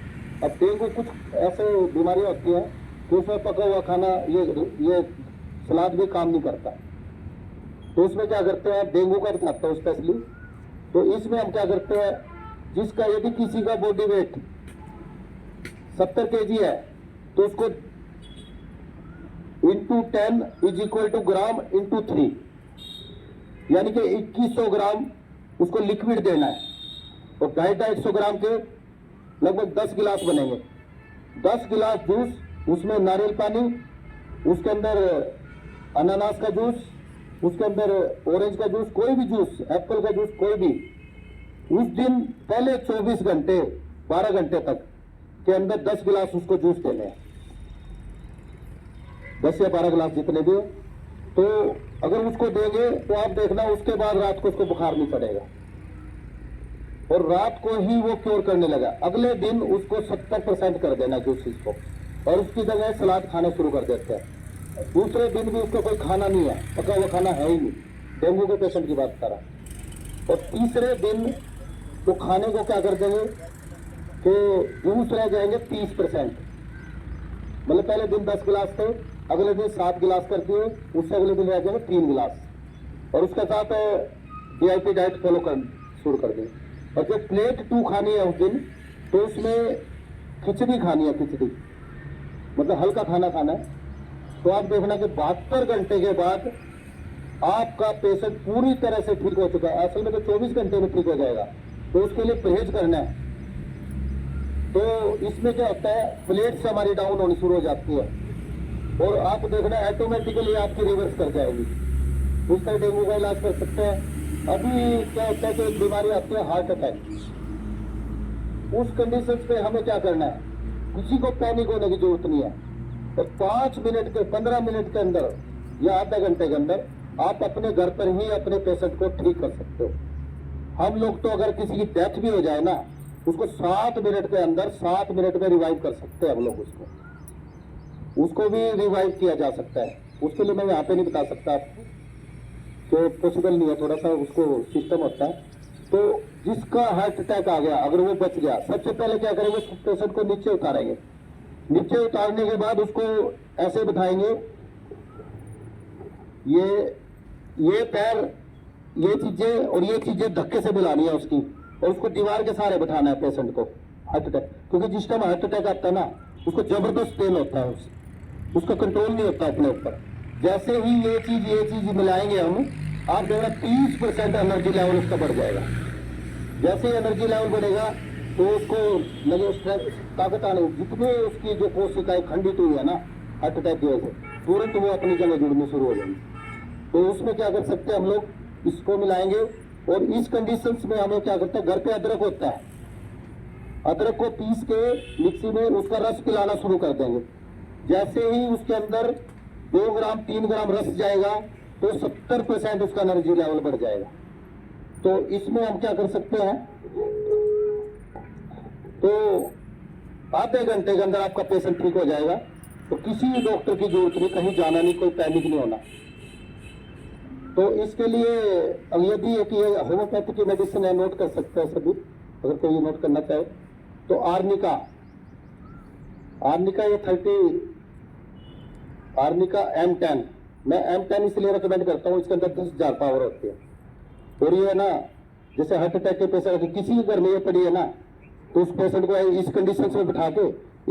अब डेंगू कुछ ऐसे बीमारियां होती हैं तो उसमें पका हुआ खाना, ये सलाद भी काम नहीं करता। तो उसमें क्या करते हैं, डेंगू का बताता हूँ स्पेशली। तो इसमें हम क्या करते हैं, जिसका यदि किसी का बॉडी वेट 70 kg है तो उसको into 10 is equal to gram into 3, यानी कि 2100 ग्राम उसको लिक्विड देना है। और 250 ग्राम के लगभग 10 गिलास बनेंगे। 10 गिलास जूस, उसमें नारियल पानी, उसके अंदर अनानास का जूस, उसके अंदर ऑरेंज का जूस, कोई भी जूस, एप्पल का जूस, कोई भी। उस दिन पहले 24 घंटे 12 घंटे तक के अंदर 10 गिलास उसको जूस देने हैं, 10 या 12 गिलास जितने भी। तो अगर उसको देंगे तो आप देखना उसके बाद रात को उसको बुखार नहीं चढ़ेगा और रात को ही वो क्योर करने लगा। अगले दिन उसको 70% कर देना उस चीज को, और उसकी जगह सलाद खाना शुरू कर देते हैं। दूसरे दिन भी उसको कोई खाना नहीं है, पका हुआ खाना है ही नहीं। डेंगू के पेशेंट की बात कर रहा। और तीसरे दिन तो खाने को क्या कर देंगे कि जूस रह जाएंगे 30%। मतलब पहले दिन 10 गिलास थे, अगले दिन 7 गिलास कर दिए, उससे अगले दिन रह जाएंगे 3 गिलास। और उसके साथ DIP डाइट फॉलो कर शुरू कर दें। और जो प्लेट 2 खानी है उस दिन, तो उसमें खिचड़ी खानी है, खिचड़ी मतलब हल्का खाना खाना है। तो आप देखना कि 72 घंटे के बाद आपका पेशेंट पूरी तरह से ठीक हो चुका है। असल में तो 24 घंटे में ठीक हो जाएगा, तो उसके लिए परहेज करना है। तो इसमें क्या होता है, प्लेट्स हमारी डाउन होनी शुरू हो जाती है और आप देखना ऑटोमेटिकली आपकी रिवर्स कर जाएगी। उस तरह डेंगू का इलाज कर सकते हैं। अभी क्या होता है कि एक बीमारी आती है हार्ट अटैक। उस कंडीशन पे हमें क्या करना है, किसी को पैनिक होने की जरूरत नहीं है। तो 5 मिनट के 15 मिनट के अंदर या आधा घंटे के अंदर आप अपने घर पर ही अपने पेशेंट को ठीक कर सकते हो। हम लोग तो अगर किसी की डेथ भी हो जाए ना, उसको 7 मिनट के अंदर 7 मिनट में रिवाइव कर सकते हैं हम लोग। उसको भी रिवाइव किया जा सकता है। उसके लिए मैं यहाँ पे नहीं बता सकता आपको, तो पॉसिबल नहीं है, थोड़ा सा उसको सिस्टम होता है। तो जिसका हार्ट अटैक आ गया, अगर वो बच गया, सबसे पहले क्या करेंगे, पेशेंट को नीचे उतारेंगे। नीचे उतारने के बाद उसको ऐसे बिठाएंगे, ये पैर, ये चीजें और ये चीजें धक्के से मिलानी है उसकी, और उसको दीवार के सहारे बिठाना है पेशेंट को। हार्ट अटैक, क्योंकि जिस टाइम हार्ट अटैक आता है ना, उसको जबरदस्त पेन होता है, उसका कंट्रोल नहीं होता अपने ऊपर। जैसे ही ये चीज मिलाएंगे हम, आप देखना 30% एनर्जी लेवल उसका बढ़ जाएगा। जैसे ही एनर्जी लेवल बढ़ेगा तो उसको लगे ताकत आने, जितने उसकी जो कोशिकाएं खंडित हुई है ना हार्ट अटैक की वजह से, तुरंत वो अपनी जगह जुड़नी शुरू हो जाएंगी। तो उसमें क्या कर सकते हैं हम लोग, इसको मिलाएंगे। और इस कंडीशंस में हमें क्या करते हैं, घर पे अदरक होता है, अदरक को पीस के मिक्सी में उसका रस पिलाना शुरू कर देंगे। जैसे ही उसके अंदर 2 ग्राम 3 ग्राम रस जाएगा तो 70% उसका एनर्जी लेवल बढ़ जाएगा। तो इसमें हम क्या कर सकते हैं, तो आधे घंटे के अंदर आपका पेशेंट ठीक हो जाएगा। तो किसी डॉक्टर की जरूरत नहीं, कहीं जाना नहीं, कोई पैनिक नहीं होना। तो इसके लिए अब ये भी है कि होम्योपैथी की मेडिसिन है, नोट कर सकते हैं सभी अगर कोई नोट करना चाहे। तो आर्निका ये 30 आर्निका M10, मैं M10 इसलिए रिकमेंड करता हूँ, इसके अंदर 10,000 पावर होती है। और ये है ना, जैसे हार्ट अटैक के पेशेंट किसी भी घर में ये पड़ी है ना, तो उस पेशेंट को इस कंडीशन में बिठा के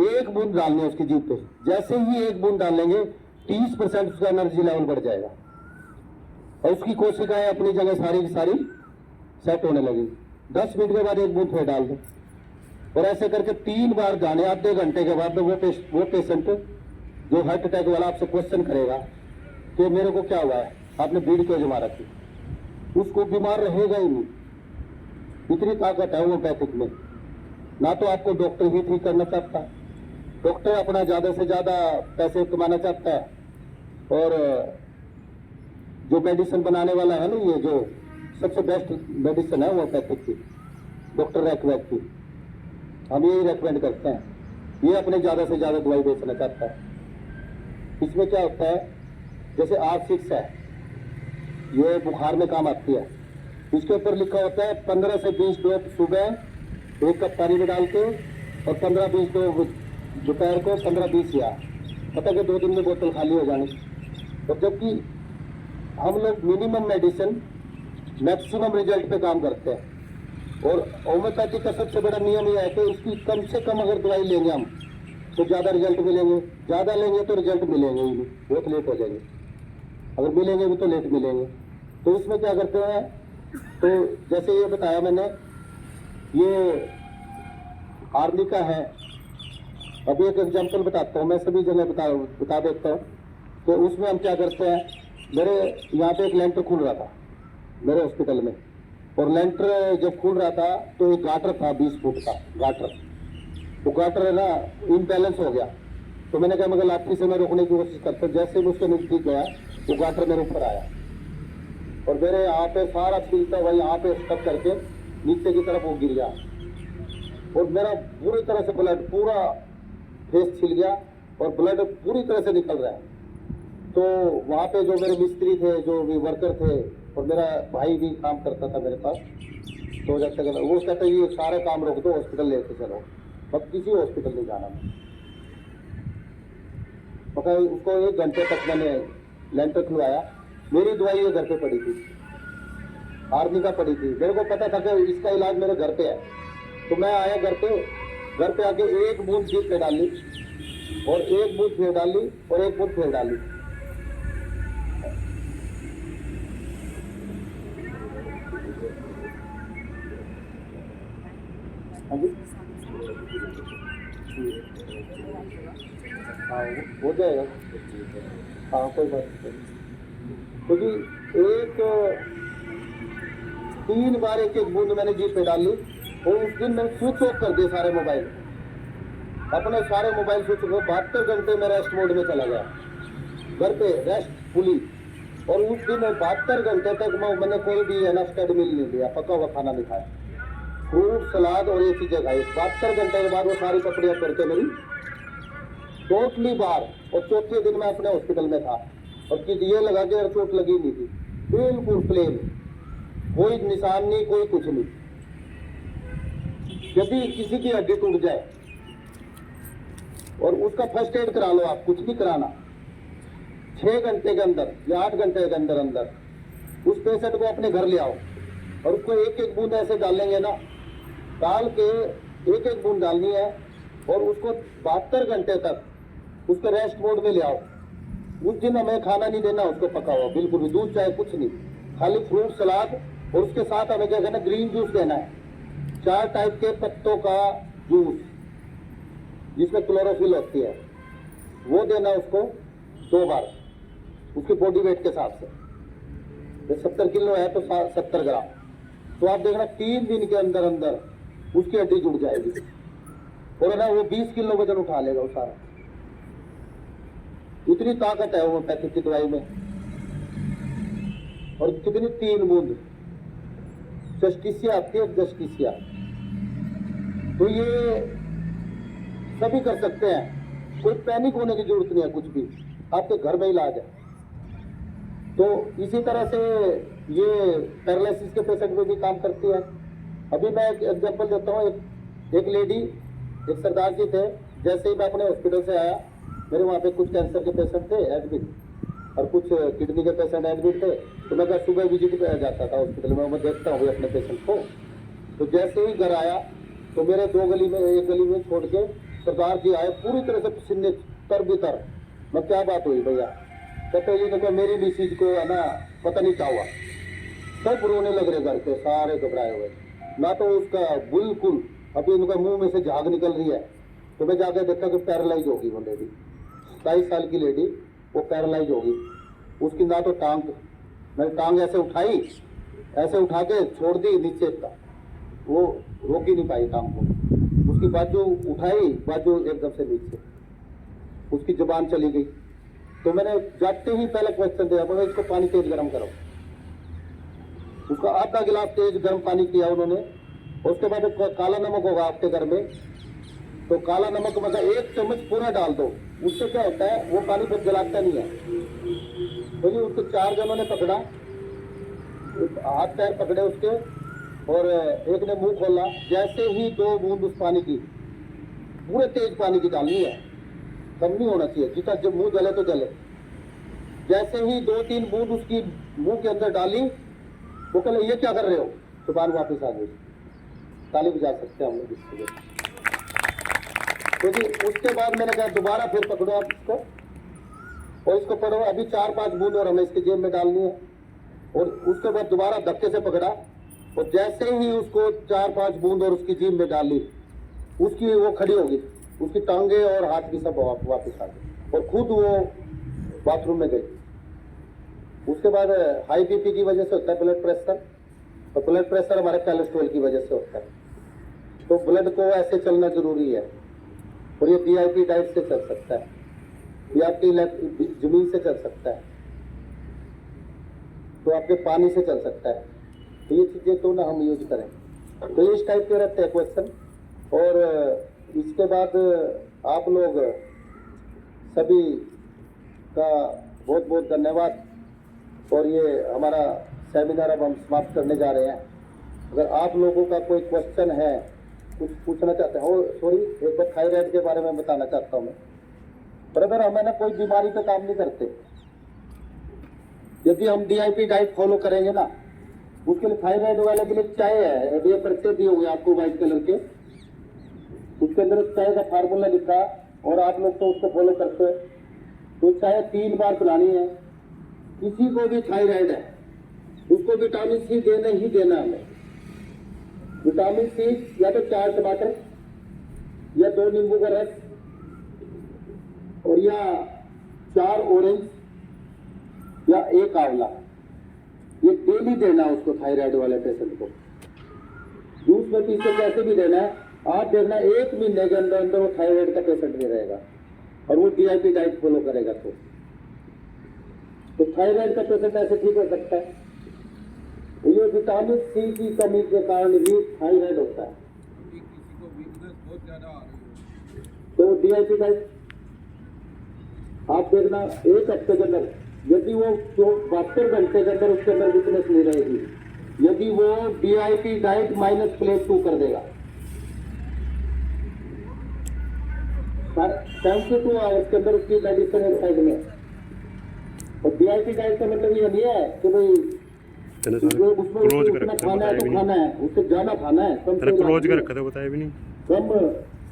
1 बूंद डालनी है उसकी जीभ पे। जैसे ही 1 बूंद डालेंगे 30% उसका एनर्जी लेवल बढ़ जाएगा और उसकी कोशिकाएं अपनी जगह सारी की सारी सेट होने लगेगी। 10 मिनट के बाद 1 बूंद फिर डाल दें और ऐसे करके 3 बार जाने। आधे घंटे के बाद वो पेशेंट जो हार्ट अटैक वाला आपसे क्वेश्चन करेगा कि मेरे को क्या हुआ है, आपने भीड़ क्यों जमा रखी, उसको बीमार रहेगा ही नहीं। इतनी ताकत है होम्योपैथिक में। ना तो आपको डॉक्टर ही ठीक करना चाहता, डॉक्टर अपना ज्यादा से ज्यादा पैसे कमाना चाहता है, और जो मेडिसिन बनाने वाला है ना, ये जो सबसे बेस्ट मेडिसिन है होम्योपैथिक की, डॉक्टर रैकवैक की, हम यही रेकमेंड करते हैं। ये अपने ज्यादा से ज्यादा दवाई बेचना चाहता है। इसमें क्या होता है, जैसे R6 है, ये बुखार में काम आती है। इसके ऊपर लिखा होता है 15 से 20 ड्रॉप सुबह 1 कप पानी में डाल के, और 15-20 ड्रॉप दोपहर को, 15-20 या पता कि 2 दिन में बोतल खाली हो जानी। और जबकि हम लोग मिनिमम मेडिसिन मैक्सिमम रिजल्ट पे काम करते हैं। और होम्योपैथी का सबसे बड़ा नियम यह है कि उसकी कम से कम अगर दवाई लेंगे हम तो ज़्यादा रिजल्ट मिलेंगे, ज़्यादा लेंगे तो रिजल्ट मिलेंगे ही नहीं, बहुत लेट हो जाएंगे। अगर मिलेंगे भी तो लेट मिलेंगे। तो इसमें क्या करते हैं, तो जैसे ये बताया मैंने, ये आर्निका है। अभी एक एग्जांपल बताता हूँ, मैं सभी जगह बता देता हूँ। तो उसमें हम क्या करते हैं, मेरे यहाँ पे एक लेंटर खुल रहा था मेरे हॉस्पिटल में, और लेंटर जब खुल रहा था तो एक गाटर था 20 फुट का गाटर। वो गाटर है ना इम्बैलेंस हो गया, तो मैंने कहा मगर लाठी से मैं रोकने की कोशिश करता। जैसे भी उसके नजदीक गया वो गाटर मेरे ऊपर आया और मेरे यहाँ पे सारा छिलता हुआ यहाँ पे स्टक करके नीचे की तरफ वो गिर गया, और मेरा पूरी तरह से ब्लड, पूरा फेस छिल गया और ब्लड पूरी तरह से निकल रहा है। तो वहाँ पे जो मेरे मिस्त्री थे, जो भी वर्कर थे, और मेरा भाई भी काम करता था मेरे पास, तो जब तक वो कहता ये सारे काम रोक दो, हॉस्पिटल लेके चलो, अब किसी हॉस्पिटल नहीं जाना। मगर उसको 1 घंटे तक मैंने लेंटर खुलवाया। मेरी दवाई ये घर पे पड़ी थी, आर्निका पड़ी थी। मेरे को पता था कि इसका इलाज मेरे घर पे है। तो मैं आया घर पे आके 1 बूंद जीभ पे डाली, और 1 बूंद फिर डाली, और 1 बूंद फिर डाली। हाँ हो जाएगा, हाँ कोई बात नहीं। क्योंकि 3 बार 1-1 बूंद मैंने जीभ पे डाली, और उस दिन मैंने स्विच ऑफ कर दिए सारे मोबाइल, अपने सारे मोबाइल स्विच ऑफ। 72 घंटे में रेस्ट मोड में चला गया, घर पे रेस्ट फुली। और उस दिन 72 घंटे तक मैंने कोई भी है ना स्टड मिल नहीं लिया, पका हुआ खाना नहीं खाया, फ्रूट सलाद और ये चीजें खाई। 72 घंटे के बाद वो सारी कपड़ियाँ करके मेरी टोटली बाहर। और चौथे दिन मैं अपने हॉस्पिटल में था, और किसी ये लगा के चोट लगी नहीं थी, बिल्कुल प्लेन, कोई निशान नहीं, कोई कुछ नहीं। यदि किसी की हड्डी टूट जाए और उसका फर्स्ट एड करा लो आप, कुछ नहीं कराना, 6 घंटे के अंदर या 8 घंटे के अंदर अंदर उस पेशेंट को अपने घर ले आओ, और उसको 1-1 बूंद ऐसे डालेंगे ना, डाल के 1-1 बूंद डालनी है, और उसको 72 घंटे तक उसके रेस्ट मोड में ले आओ। उस दिन हमें खाना नहीं देना उसको पका हुआ, बिल्कुल भी दूध चाहे कुछ नहीं, खाली फ्रूट सलाद, और उसके साथ हमें क्या करना, ग्रीन जूस देना है। 4 टाइप के पत्तों का जूस जिसमें क्लोरोफिल होती है वो देना उसको 2 बार उसके बॉडी वेट के हिसाब से। 70 किलो है तो 70 ग्राम, तो आप देखना 3 दिन के अंदर अंदर उसकी हड्डी जुड़ जाएगी और ना वो 20 किलो वजन उठा लेगा वो सारा। इतनी ताकत है होम्योपैथिक की दवाई में। और कितनी 3 बूंद जस्टिसिया आती है, जस्टिसिया, तो ये सभी कर सकते हैं, कोई पैनिक होने की जरूरत नहीं है, कुछ भी आपके घर में इलाज है। तो इसी तरह से ये पैरालिसिस के पेशेंट में भी काम करती है। अभी मैं एक एग्जांपल देता हूँ। एक लेडी, एक सरदार जी थे, जैसे ही मैं अपने हॉस्पिटल से आया, मेरे वहाँ पे कुछ कैंसर के पेशेंट थे एडमिट और कुछ किडनी के पेशेंट एडमिट थे, तो मैं सुबह विजिट पे जाता था हॉस्पिटल में, मैं देखता हूँ अपने पेशेंट को। तो जैसे ही घर आया तो मेरे एक गली में छोड़ के सरदार जी आए, पूरी तरह से पसीने तर बितर। मैं क्या बात हुई भैया? कहते जी देखो मेरी मिसेज को है ना पता नहीं क्या हुआ, सब रोने लग रहे घर के सारे, घबराए हुए ना, तो उसका बिल्कुल अभी उनका मुंह में से झाग निकल रही है। तो मैं जाकर देखा कि पैरालाइज होगी वो लेडी, 27 साल की लेडी, वो पैरालाइज होगी। उसकी ना तो टांग, मैंने टांग ऐसे उठाई, ऐसे उठा के छोड़ दी नीचे तक, वो रोक ही नहीं पाई टांग को। उसकी बाजू उठाई, बाजू एकदम से नीचे, उसकी जुबान चली गई। तो मैंने जाते ही पहले क्वेश्चन दिया, बोला इसको पानी तेज गर्म करो। उसका आधा गिलास तेज गर्म पानी किया उन्होंने। उसके बाद काला नमक होगा आपके घर में, तो काला नमक मतलब 1 चम्मच पूरा डाल दो। उससे क्या होता है, वो पानी बहुत जलाता नहीं है। तो जी उसको 4 जनों ने पकड़ा, हाथ पैर पकड़े उसके, और एक ने मुंह खोला। जैसे ही 2 बूंद उस पानी की, पूरे तेज पानी की डालनी है, कम नहीं होना चाहिए, जितना जब मुंह जले तो जले। जैसे ही 2-3 बूंद उसकी मुंह के अंदर डाली, वो कहले ये क्या कर रहे हो? जुबान वापस आ गई। ताली बजा सकते हैं हम लोग इसके लिए। तो जी उसके बाद मैंने कहा दोबारा फिर पकड़ो आप इसको और इसको पढ़ो। अभी 4-5 बूंद और हमें इसके जेब में डालनी है। और उसके बाद दोबारा धक्के से पकड़ा, और जैसे ही उसको 4-5 बूंद और उसकी जीभ में डाली, उसकी वो खड़ी होगी, उसकी टांगे और हाथ भी सब वापस आ गए और खुद वो बाथरूम में गई। उसके बाद हाई बीपी की वजह से होता है ब्लड प्रेशर, और ब्लड प्रेशर हमारे कोलेस्ट्रॉल की वजह से होता है। तो ब्लड को ऐसे चलना जरूरी है। और ये वीआईपी डाइट से चल सकता है, ये आपकी जमीन से चल सकता है, तो आपके पानी से चल सकता है। तो ये चीजें तो ना हम यूज करें। तो इस टाइप के रहते हैं क्वेश्चन। और इसके बाद आप लोग सभी का बहुत बहुत धन्यवाद। और ये हमारा सेमिनार अब हम समाप्त करने जा रहे हैं। अगर आप लोगों का कोई क्वेश्चन है, कुछ पूछना चाहते हैं, और सॉरी एक बार थायराइड के बारे में बताना चाहता हूँ मैं। ब्रदर हमें ना कोई बीमारी पे काम नहीं करते। यदि हम डीआईपी डाइट फॉलो करेंगे ना, उसके लिए थायराइड वाले के लिए चाय है, अभी ये पर्चे दिए हुए आपको व्हाइट कलर के, उसके अंदर चाय का फार्मूला लिखा, और आप लोग तो उसको फॉलो करते हैं। तो चाय 3 बार पिलानी है। किसी को भी थायराइड है उसको विटामिन सी देना ही देना है। विटामिन सी या तो 4 टमाटर या 2 नींबू का रस, और या 4 ऑरेंज या 1 आंवला, ये डेली देना उसको, थायराइड वाले पेशेंट को। जूस में पीस के कैसे भी देना है। आप देखना 1 महीने के अंदर अंदर वो थायराइड का पेशेंट भी रहेगा, और वो डीआईपी डाइट फॉलो करेगा। तो थायराइड का पेशेंट ऐसे ठीक हो सकता है। ये विटामिन सी की कमी के कारण भी थायराइड होता है। किसी को वीकनेस बहुत ज्यादा आ रही है, तो डीआईपी डाइट आप देखना 1 हफ्ते के अंदर, यदि वो 72 घंटे के अंदर उसके अंदर वीकनेस नहीं रहेगी, यदि वो डीआईपी डाइट -2 कर देगा, 72 आवर्स के अंदर उसकी मेडिसिन एक साइड में। और डीआईपी डाइट का मतलब ये नहीं है कि भाई उसमें उतना खाना है तो खाना है, उससे ज्यादा खाना है, कम से क्लोज कर रखा था, बताया भी नहीं। कम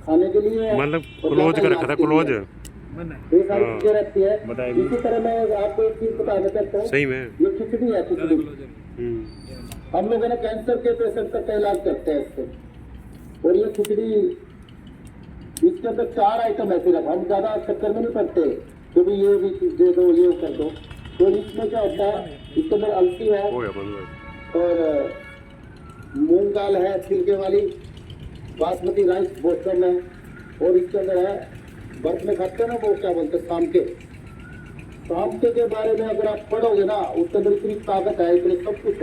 खाने के लिए मतलब क्लोज कर रखा था, क्लोज ये सारी चीजें रहती है। इसी तरह मैं आपको एक चीज बताना चाहता हूँ। सही में ये खिचड़ी है, खिचड़ी हम लोग है ना कैंसर के पेशेंट का इलाज करते हैं इससे। और ये खिचड़ी इसके अंदर 4 आइटम ऐसे रखा, हम ज्यादा चक्कर में नहीं पड़ते क्योंकि ये भी चीज दे दो ये कर दो। तो इसमें क्या होता है, इसके अंदर अलसी है हो गया बंद कर। और मूंग दाल है छिलके वाली, बासमती राइस बोस्टन है, और इसके अंदर है बर्फ में खाते हैं ना वो क्या बोलते हैं सामके। सामके के बारे में अगर आप पढ़ोगे ना उसके अंदर इतनी ताकत है, इतनी सब कुछ है।